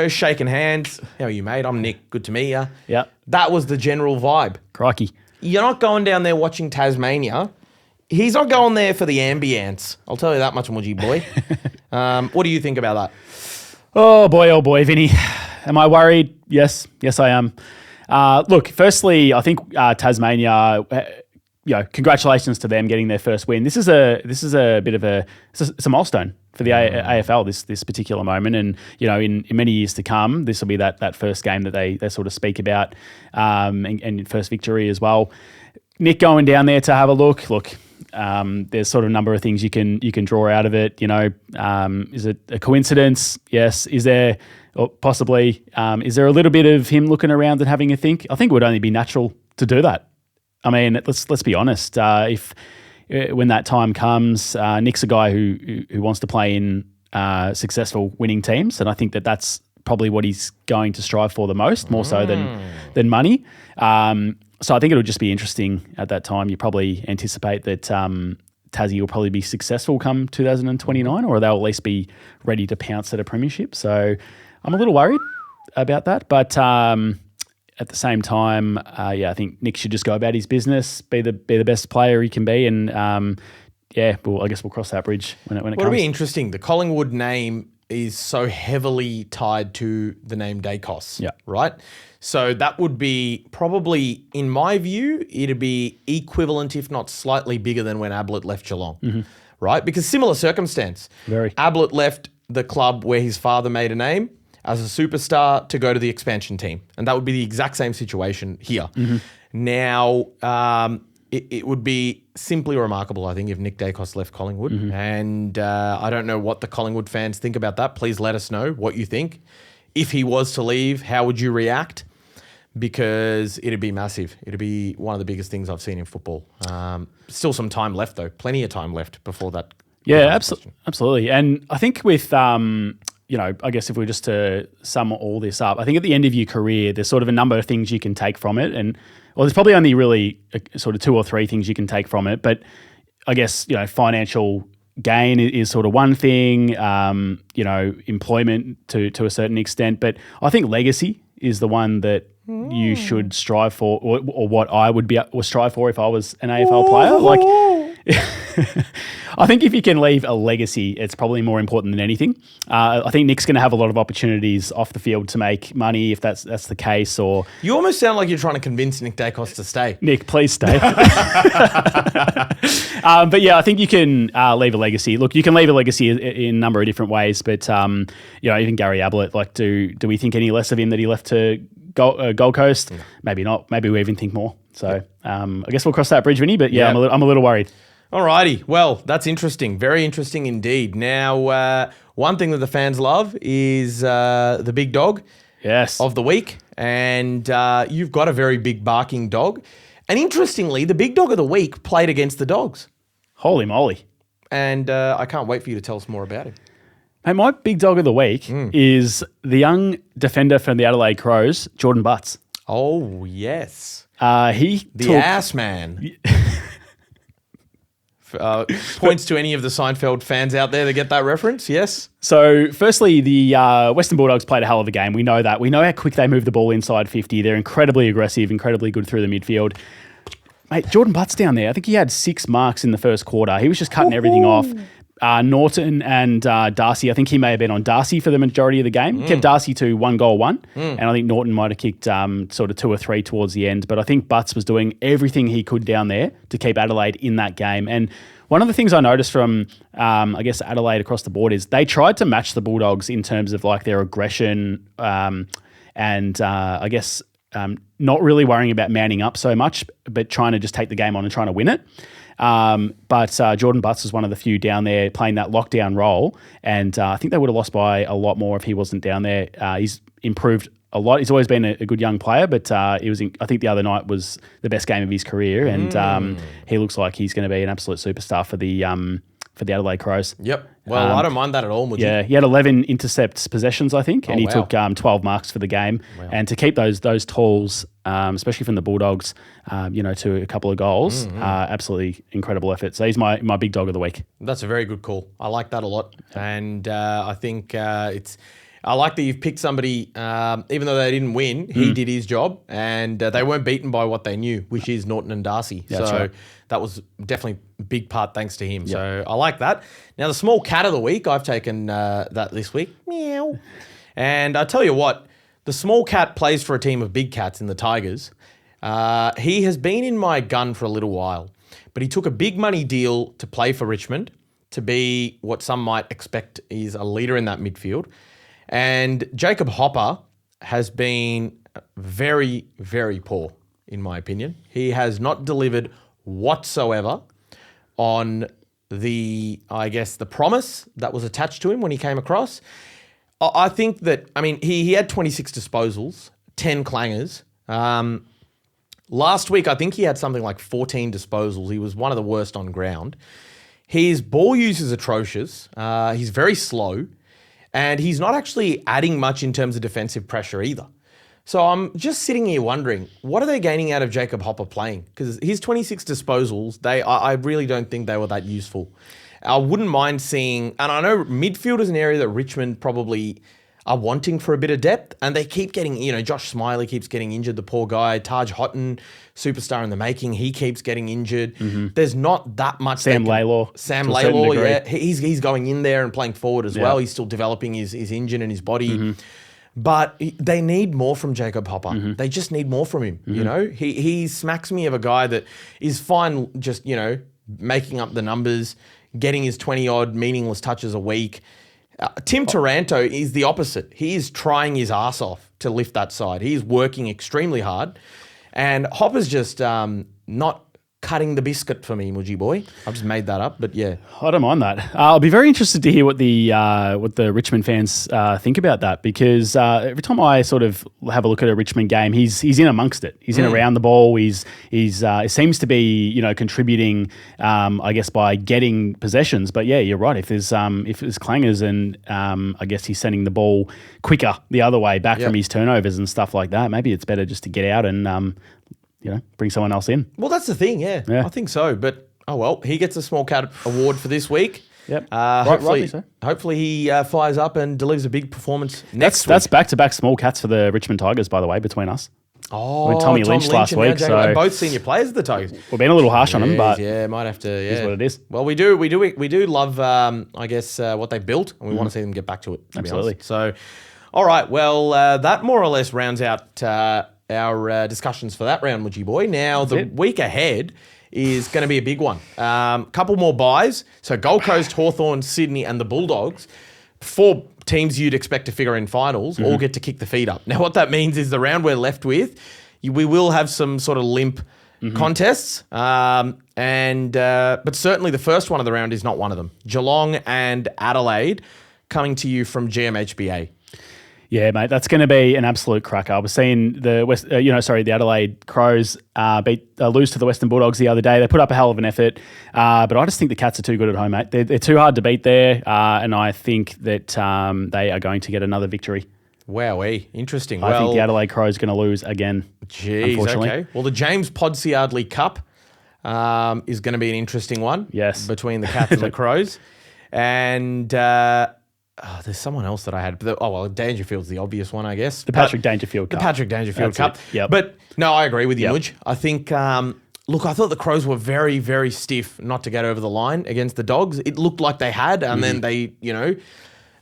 shaking hands. How are you, mate? I'm Nick. Good to meet you. Yeah. That was the general vibe. Crikey. You're not going down there watching Tasmania. He's not going there for the ambience. I'll tell you that much, Mudgy boy. What do you think about that? Oh boy, Vinny. Am I worried? Yes, I am. Look, firstly, I think Tasmania, congratulations to them getting their first win. This is a bit of it's a milestone for the AFL, this particular moment. And, in many years to come, this will be that first game that they sort of speak about, and first victory as well. Nick going down there to have a look. There's sort of a number of things you can draw out of it. Is it a coincidence? Yes. Is there, or possibly, is there a little bit of him looking around and having a think? I think it would only be natural to do that. I mean, let's be honest. When that time comes, Nick's a guy who wants to play in successful winning teams, and I think that's probably what he's going to strive for the most, more so than money. So I think it'll just be interesting at that time. You probably anticipate that Tassie will probably be successful come 2029, or they'll at least be ready to pounce at a premiership. So I'm a little worried about that. But at the same time, I think Nick should just go about his business, be the best player he can be, and I guess we'll cross that bridge when it comes. It'll be interesting. The Collingwood name is so heavily tied to the name Dacos, right? So that would be probably, in my view, it'd be equivalent, if not slightly bigger than when Ablett left Geelong, right? Because similar circumstance. Very. Ablett left the club where his father made a name as a superstar to go to the expansion team. And that would be the exact same situation here. Now, it would be simply remarkable, I think, if Nick Dacos left Collingwood. And I don't know what the Collingwood fans think about that. Please let us know what you think. If he was to leave, how would you react? Because it'd be massive. It'd be one of the biggest things I've seen in football. Still some time left, though. Plenty of time left before that. Yeah, absolutely. And I think with... I guess if we were just to sum all this up, I think at the end of your career, there's sort of a number of things you can take from it. And, there's probably only really sort of 2 or 3 things you can take from it. But I guess, financial gain is sort of one thing, employment to a certain extent. But I think legacy is the one that you should strive for, or what I would strive for if I was an AFL player. Like, I think if you can leave a legacy, it's probably more important than anything. I think Nick's going to have a lot of opportunities off the field to make money if that's the case. Or you almost sound like you're trying to convince Nick Dacos to stay. Nick, please stay. But yeah, I think you can leave a legacy. Look, you can leave a legacy in a number of different ways. But even Gary Ablett, like, do we think any less of him that he left to Gold Coast? No. Maybe not. Maybe we even think more. So I guess we'll cross that bridge, Vinny. But yeah, I'm a little worried. Alrighty, well, that's interesting. Very interesting indeed. Now, one thing that the fans love is the big dog of the week. And you've got a very big barking dog. And interestingly, the big dog of the week played against the Dogs. Holy moly. And I can't wait for you to tell us more about him. Hey, my big dog of the week is the young defender from the Adelaide Crows, Jordan Butts. Oh, yes. The ass man. Points to any of the Seinfeld fans out there that get that reference, yes? So, firstly, the Western Bulldogs played a hell of a game. We know that. We know how quick they move the ball inside 50. They're incredibly aggressive, incredibly good through the midfield. Mate, Jordan Butts down there, I think he had 6 marks in the first quarter. He was just cutting everything off. Norton and Darcy, I think he may have been on Darcy for the majority of the game. Kept Darcy to 1 goal, 1. And I think Norton might have kicked sort of 2 or 3 towards the end. But I think Butts was doing everything he could down there to keep Adelaide in that game. And one of the things I noticed from, Adelaide across the board is they tried to match the Bulldogs in terms of like their aggression and not really worrying about manning up so much, but trying to just take the game on and trying to win it. But Jordan Butts was one of the few down there playing that lockdown role. And I think they would have lost by a lot more if he wasn't down there. He's improved a lot. He's always been a good young player, but I think the other night was the best game of his career. And he looks like he's going to be an absolute superstar for the Adelaide Crows. Yep. Well, I don't mind that at all, would you? Yeah, he had 11 intercept possessions, I think, and he took 12 marks for the game. Wow. And to keep those tools, especially from the Bulldogs, to a couple of goals, absolutely incredible effort. So he's my big dog of the week. That's a very good call. I like that a lot. And I think I like that you've picked somebody, even though they didn't win, he did his job, and they weren't beaten by what they knew, which is Norton and Darcy. Yeah, so that was definitely a big part thanks to him. Yep. So I like that. Now, the small cat of the week, I've taken that this week. Meow. And I tell you what, the small cat plays for a team of big cats in the Tigers. He has been in my gun for a little while, but he took a big money deal to play for Richmond, to be what some might expect is a leader in that midfield. And Jacob Hopper has been very, very poor, in my opinion. He has not delivered whatsoever on the promise that was attached to him when he came across. I think that, he had 26 disposals, 10 clangers. Last week, I think he had something like 14 disposals. He was one of the worst on ground. His ball use is atrocious. He's very slow. And he's not actually adding much in terms of defensive pressure either. So I'm just sitting here wondering, what are they gaining out of Jacob Hopper playing? Because his 26 disposals, I really don't think they were that useful. I wouldn't mind seeing, and I know midfield is an area that Richmond probably are wanting for a bit of depth, and they keep getting, Josh Smiley keeps getting injured, the poor guy. Taj Houghton, superstar in the making, he keeps getting injured. There's not that much. Sam Laylor, yeah, he's going in there and playing forward as well. He's still developing his engine and his body. But they need more from Jacob Hopper. They just need more from him. He smacks me of a guy that is fine just, making up the numbers, getting his 20-odd meaningless touches a week. Tim Taranto is the opposite. He is trying his ass off to lift that side. He is working extremely hard. And Hopper's just not cutting the biscuit for me, Mudgy boy. I've just made that up, but yeah. I don't mind that. I'll be very interested to hear what the Richmond fans think about that, because every time I sort of have a look at a Richmond game, he's in amongst it. He's in around the ball. He seems to be contributing, I guess, by getting possessions. But yeah, you're right. If there's clangers and I guess he's sending the ball quicker the other way back from his turnovers and stuff like that, maybe it's better just to get out and bring someone else in. Well, that's the thing, yeah. I think so. But, oh well, he gets a Small Cat award for this week. Yep. Hopefully he fires up and delivers a big performance next week. That's back-to-back Small Cats for the Richmond Tigers, by the way, between us. Oh, with Tommy Lynch last week. So both senior players of the Tigers. We've been a little harsh on them, but might have to. Yeah, is what it is. Well, we do love, I guess, what they built, and we want to see them get back to it. Absolutely. So, all right. Well, that more or less rounds out our discussions for that round, Mudgy boy. Now, the week ahead is going to be a big one. Couple more buys. So Gold Coast, Hawthorn, Sydney and the Bulldogs, 4 teams you'd expect to figure in finals, all get to kick the feet up. Now, what that means is the round we're left with, we will have some sort of limp contests, but certainly the first one of the round is not one of them. Geelong and Adelaide coming to you from GMHBA. Yeah, mate, that's going to be an absolute cracker. I was seeing the Adelaide Crows lose to the Western Bulldogs the other day. They put up a hell of an effort, but I just think the Cats are too good at home, mate. They're too hard to beat there, and I think that they are going to get going to victory. Wowee, interesting. I think the Adelaide Crows are going to lose again. Jeez, unfortunately. Okay. Well, the James Podsiadly Cup is going to be an interesting one. Yes, between the Cats and the Crows, and. There's someone else that I had. Dangerfield's the obvious one, I guess. The Patrick Dangerfield Cup. The Patrick Dangerfield Cup. Yep. But no, I agree with you, Mudge. I think, I thought the Crows were very, very stiff not to get over the line against the Dogs. It looked like they had, and then they,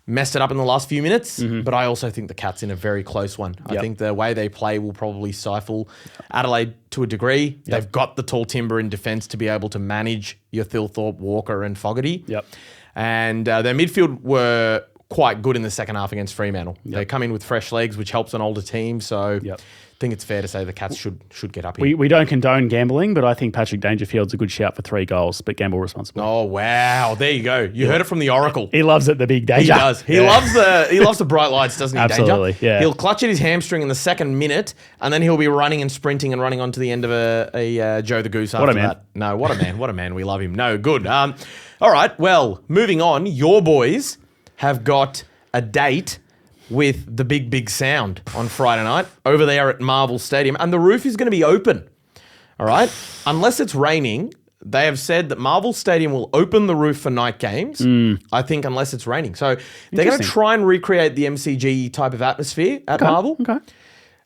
messed it up in the last few minutes. But I also think the Cats in a very close one. I think the way they play will probably stifle Adelaide to a degree. They've got the tall timber in defence to be able to manage your Thilthorpe, Walker and Fogarty. Yep. And their midfield were quite good in the second half against Fremantle. They come in with fresh legs, which helps an older team. So I think it's fair to say the Cats should get up here. We don't condone gambling, but I think Patrick Dangerfield's a good shout for 3 goals, but gamble responsibly. Oh, wow. There you go. You heard it from the Oracle. He loves it, the big danger. He does. He loves the bright lights, doesn't he, Absolutely, Danger? yeah. He'll clutch at his hamstring in the second minute, and then he'll be running and sprinting and running onto the end of a Joe the Goose after that. No, what a man. What a man. We love him. No, good. All right, well, moving on. Your boys have got a date with the Big Big Sound on Friday night over there at Marvel Stadium, and the roof is going to be open. All right? Unless it's raining, they have said that Marvel Stadium will open the roof for night games, I think, unless it's raining. So they're going to try and recreate the MCG type of atmosphere at Marvel. Okay.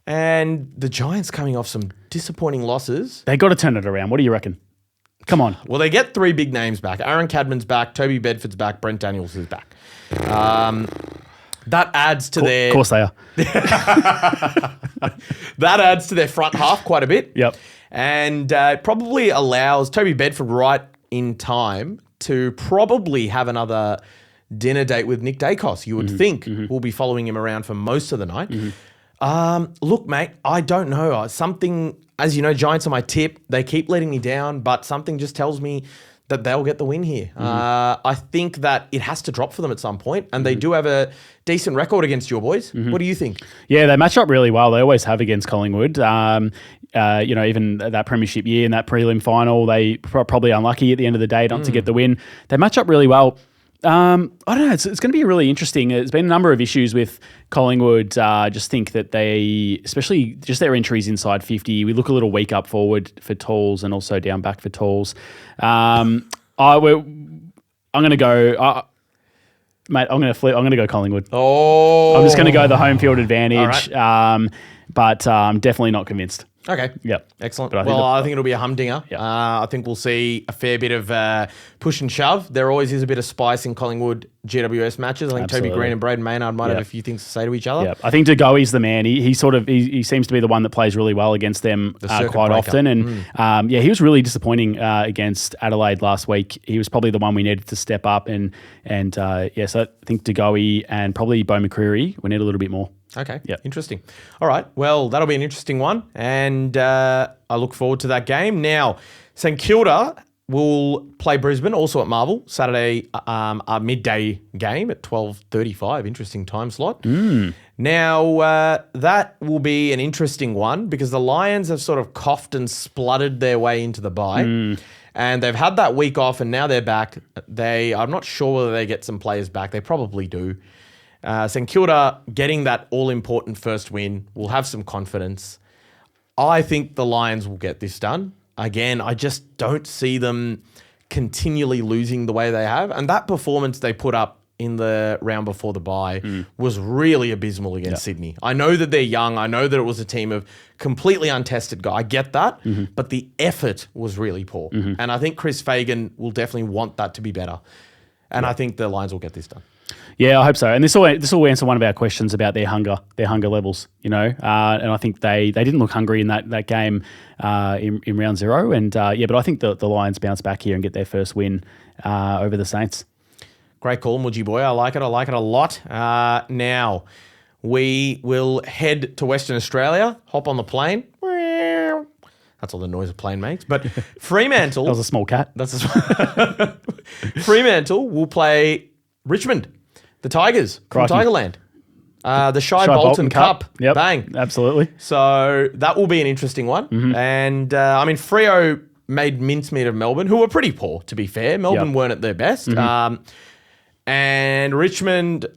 And the Giants coming off some disappointing losses. They got to turn it around. What do you reckon? Come on. Well, they get 3 big names back. Aaron Cadman's back, Toby Bedford's back, Brent Daniels is back. That adds to their... Of course they are. That adds to their front half quite a bit. Yep. And probably allows Toby Bedford right in time to probably have another dinner date with Nick Dacos. You would think we'll be following him around for most of the night. Look, mate, I don't know. Something, as you know, Giants are my tip. They keep letting me down, but something just tells me that they'll get the win here. I think that it has to drop for them at some point, and they do have a decent record against your boys. What do you think? Yeah, they match up really well. They always have against Collingwood. Even that premiership year in that prelim final, they probably unlucky at the end of the day not to get the win. They match up really well. I don't know. It's going to be really interesting. There's been a number of issues with Collingwood. Just think that they, especially just their entries inside 50, we look a little weak up forward for Tools and also down back for Tools. I'm going to go. mate, I'm going to flip. I'm going to go Collingwood. Oh. I'm just going to go the home field advantage, All but I'm definitely not convinced. Okay. Yep. Excellent. But I think I think it'll be a humdinger. Yeah. I think we'll see a fair bit of push and shove. There always is a bit of spice in Collingwood GWS matches. I think Absolutely. Toby Green and Braden Maynard might have a few things to say to each other. Yeah, I think DeGoey's the man. He seems to be the one that plays really well against them circuit quite breaker. often. And he was really disappointing against Adelaide last week. He was probably the one we needed to step up. So I think DeGoey and probably Bo McCreary, we need a little bit more. Okay. Yep. Interesting. All right. Well, that'll be an interesting one. And I look forward to that game. Now, St Kilda will play Brisbane, also at Marvel, Saturday, a midday game at 12:35. Interesting time slot. Now, that will be an interesting one because the Lions have sort of coughed and spluttered their way into the bye. And they've had that week off and now they're back. I'm not sure whether they get some players back. They probably do. St Kilda getting that all-important first win will have some confidence. I think the Lions will get this done. Again, I just don't see them continually losing the way they have. And that performance they put up in the round before the bye was really abysmal against Sydney. I know that they're young. I know that it was a team of completely untested guys. I get that. But the effort was really poor. And I think Chris Fagan will definitely want that to be better. And I think the Lions will get this done. Yeah, I hope so. And this will answer one of our questions about their hunger levels, And I think they didn't look hungry in that game in round 0. And but I think the Lions bounce back here and get their first win over the Saints. Great call, Mudgy boy. I like it a lot. Now, we will head to Western Australia, hop on the plane. That's all the noise a plane makes. But Fremantle... That was a small cat. Fremantle will play Richmond, the Tigers from Crikey. Tigerland. The Shy Bolton Cup. Yep. Bang. Absolutely. So that will be an interesting one. And Freo made mincemeat of Melbourne, who were pretty poor, to be fair. Melbourne weren't at their best. And Richmond,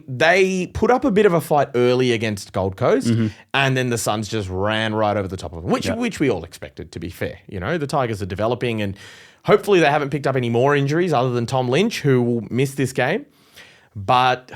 they put up a bit of a fight early against Gold Coast, and then the Suns just ran right over the top of them, which we all expected, to be fair. The Tigers are developing, and hopefully they haven't picked up any more injuries other than Tom Lynch, who will miss this game. But...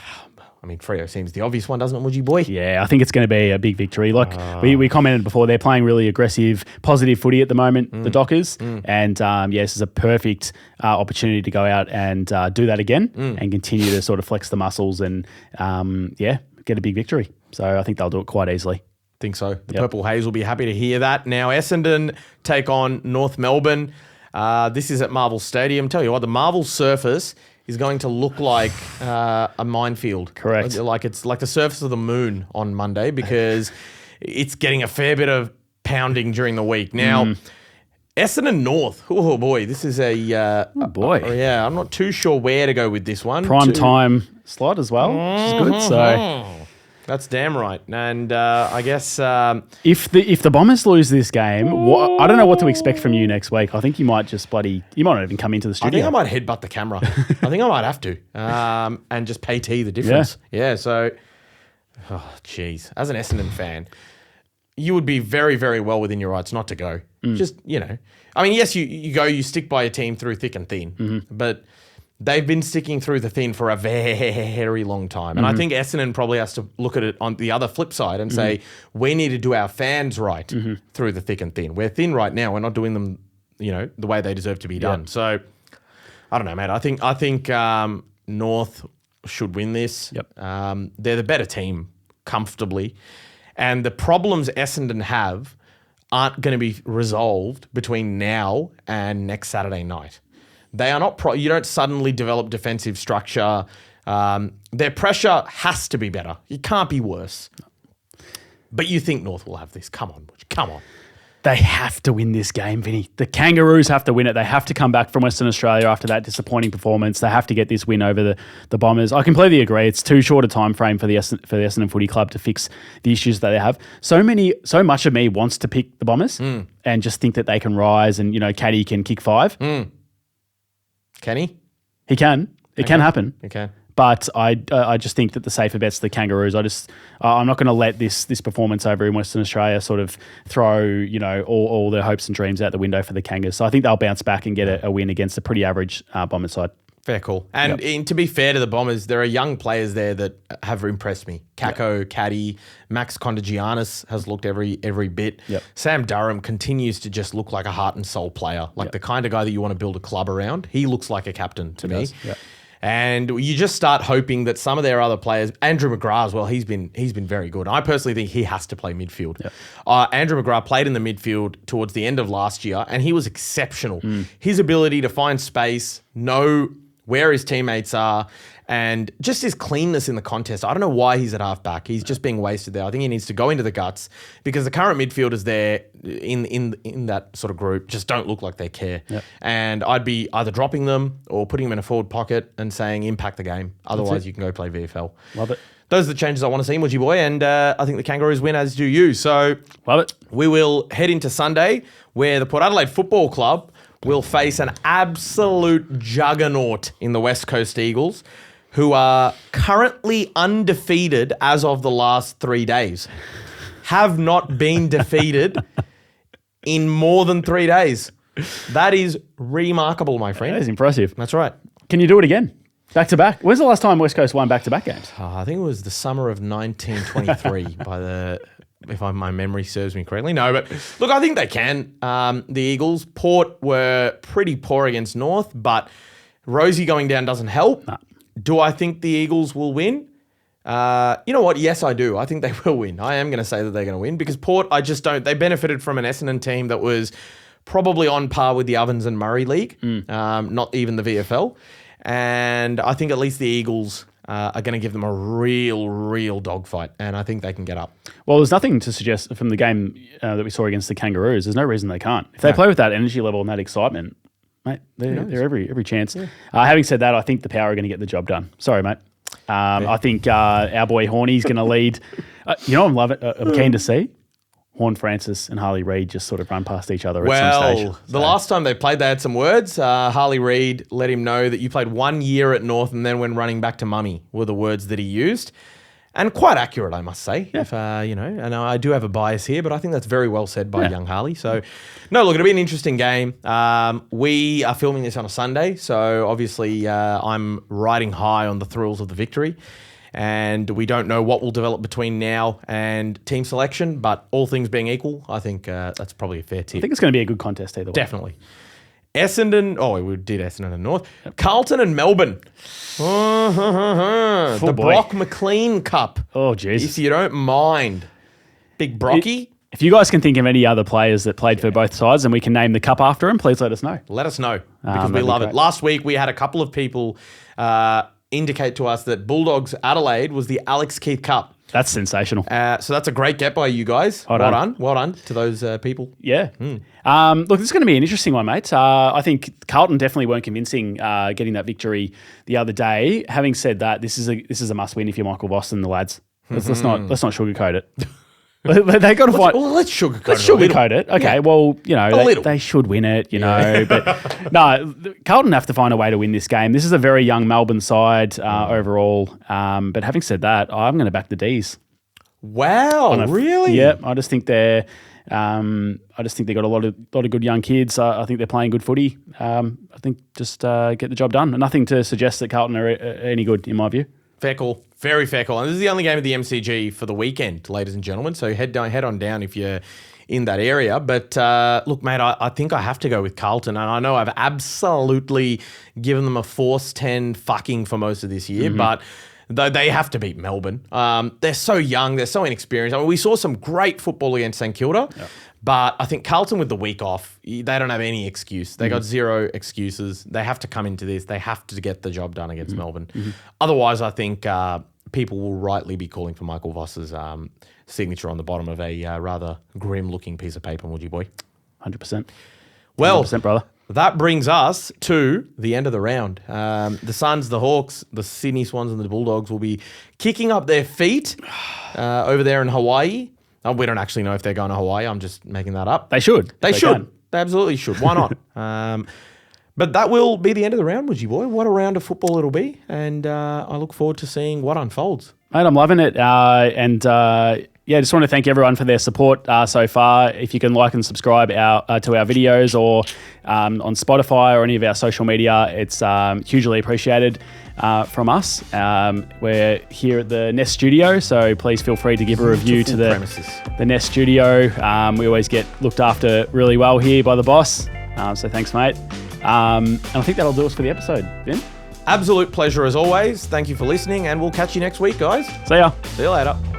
Freo seems the obvious one, doesn't it, Mudgy boy? Yeah, I think it's going to be a big victory. Like we commented before, they're playing really aggressive, positive footy at the moment, the Dockers. And this is a perfect opportunity to go out and do that again and continue to sort of flex the muscles and, get a big victory. So I think they'll do it quite easily. Think so. The Purple Haze will be happy to hear that. Now, Essendon take on North Melbourne. This is at Marvel Stadium. Tell you what, the Marvel surface is going to look like a minefield. Correct. It's like the surface of the moon on Monday because it's getting a fair bit of pounding during the week. Now, Essendon North. Oh boy, this is I'm not too sure where to go with this one. Prime time slot as well, which is good. So that's damn right. And I guess if the Bombers lose this game, I don't know what to expect from you next week. I think you might just you might not even come into the studio. I think I might headbutt the camera. I think I might have to and just pay T the difference. Yeah. So, geez, as an Essendon fan, you would be very, very well within your rights not to go. Just yes, you stick by your team through thick and thin, but they've been sticking through the thin for a very long time. And I think Essendon probably has to look at it on the other flip side and say, we need to do our fans right through the thick and thin. We're thin right now. We're not doing them, the way they deserve to be done. So, I don't know, mate. I think North should win this. Yep. They're the better team, comfortably. And the problems Essendon have aren't going to be resolved between now and next Saturday night. They are not you don't suddenly develop defensive structure. Their pressure has to be better. It can't be worse. But you think North will have this. Come on, Butch. Come on. They have to win this game, Vinny. The Kangaroos have to win it. They have to come back from Western Australia after that disappointing performance. They have to get this win over the Bombers. I completely agree. It's too short a time frame for the Essendon Footy Club to fix the issues that they have. So much of me wants to pick the Bombers and just think that they can rise and, Caddy can kick 5. Can he? He can. It can happen. He can. But I just think that the safer bet's the Kangaroos. I'm not going to let this performance over in Western Australia sort of throw all their hopes and dreams out the window for the Kangas. So I think they'll bounce back and get a win against a pretty average Bombers side. Fair call. And to be fair to the Bombers, there are young players there that have impressed me. Kako, Caddy, Max Contagianis has looked every bit. Yep. Sam Durham continues to just look like a heart and soul player, like the kind of guy that you want to build a club around. He looks like a captain to me. Yep. And you just start hoping that some of their other players, Andrew McGrath as well, he's been very good. I personally think he has to play midfield. Yep. Andrew McGrath played in the midfield towards the end of last year, and he was exceptional. His ability to find space, know where his teammates are, and just his cleanness in the contest. I don't know why he's at half-back. He's just being wasted there. I think he needs to go into the guts because the current midfielders there in that sort of group just don't look like they care. Yep. And I'd be either dropping them or putting them in a forward pocket and saying impact the game. Otherwise, you can go play VFL. Love it. Those are the changes I want to see, Mudgy Boy, and I think the Kangaroos win, as do you. So Love it. we will head into Sunday where the Port Adelaide Football Club will face an absolute juggernaut in the West Coast Eagles, who are currently undefeated as of the last 3 days. Have not been defeated in more than 3 days. That is remarkable, my friend. That is impressive. That's right. Can you do it again? Back to back? When's the last time West Coast won back-to-back games? I think it was the summer of 1923 if my memory serves me correctly. No, but look, I think they can. The Eagles, Port were pretty poor against North, but Rosie going down doesn't help. No. Do I think the Eagles will win? You know what? Yes, I do. I think they will win. I am going to say that they're going to win because Port, I just don't. They benefited from an Essendon team that was probably on par with the Ovens and Murray League, not even the VFL. And I think at least the Eagles are going to give them a real dogfight, and I think they can get up. Well, there's nothing to suggest from the game that we saw against the Kangaroos. There's no reason they can't. If they play with that energy level and that excitement, mate, they're every chance. Yeah. Having said that, I think the Power are going to get the job done. Sorry, mate. I think our boy Horny's going to lead. I'm keen to see Horn Francis and Harley Reid just sort of run past each other at some stage. The last time they played, they had some words. Harley Reid let him know that you played 1 year at North and then when running back to mummy were the words that he used. And quite accurate, I must say. Yeah. If and I do have a bias here, but I think that's very well said by young Harley. So, no, look, it'll be an interesting game. We are filming this on a Sunday, so obviously I'm riding high on the thrills of the victory. And we don't know what will develop between now and team selection, but all things being equal, I think that's probably a fair tip. I think it's going to be a good contest either way. Definitely. Essendon, we did Essendon and North. Yep. Carlton and Melbourne. The Brock McLean Cup. Oh, jeez. If you don't mind. Big Brocky. If you guys can think of any other players that played for both sides and we can name the cup after them, please let us know. Let us know because we love it. Last week we had a couple of people indicate to us that Bulldogs Adelaide was the Alex Keith Cup. That's sensational. So that's a great get by you guys. Well done to those people. Yeah. Look, this is going to be an interesting one, mate. I think Carlton definitely weren't convincing getting that victory the other day. Having said that, this is a must win if you're Michael Voss and the lads. Let's not sugarcoat it. They got to fight. Well, let's sugarcoat it. Okay, they should win it, But no, Carlton have to find a way to win this game. This is a very young Melbourne side overall. But having said that, I'm going to back the D's. Wow, really? Yeah, I just think they're. They got a lot of good young kids. I think they're playing good footy. I think just get the job done. Nothing to suggest that Carlton are any good in my view. Fair call. Very fair call. And this is the only game of the MCG for the weekend, ladies and gentlemen. So head on down if you're in that area. But look, mate, I think I have to go with Carlton. And I know I've absolutely given them a force 10 fucking for most of this year. But they have to beat Melbourne. They're so young. They're so inexperienced. I mean, we saw some great football against St Kilda. Yep. But I think Carlton with the week off, they don't have any excuse. They got zero excuses. They have to come into this. They have to get the job done against Melbourne. Otherwise, I think people will rightly be calling for Michael Voss's signature on the bottom of a rather grim-looking piece of paper, would you, boy? 100%. Well, 100%, brother. That brings us to the end of the round. The Suns, the Hawks, the Sydney Swans and the Bulldogs will be kicking up their feet over there in Hawaii. We don't actually know if they're going to Hawaii. I'm just making that up. They should. They should. They absolutely should. Why not? But that will be the end of the round, Woodgie boy. What a round of football it'll be. And I look forward to seeing what unfolds. Mate, I'm loving it. just want to thank everyone for their support so far. If you can like and subscribe to our videos or on Spotify or any of our social media, it's hugely appreciated from us. We're here at the Nest Studio, so please feel free to give a review to the Nest Studio. We always get looked after really well here by the boss, so thanks, mate. And I think that'll do us for the episode. Vin? Absolute pleasure as always. Thank you for listening, and we'll catch you next week, guys. See ya. See you later.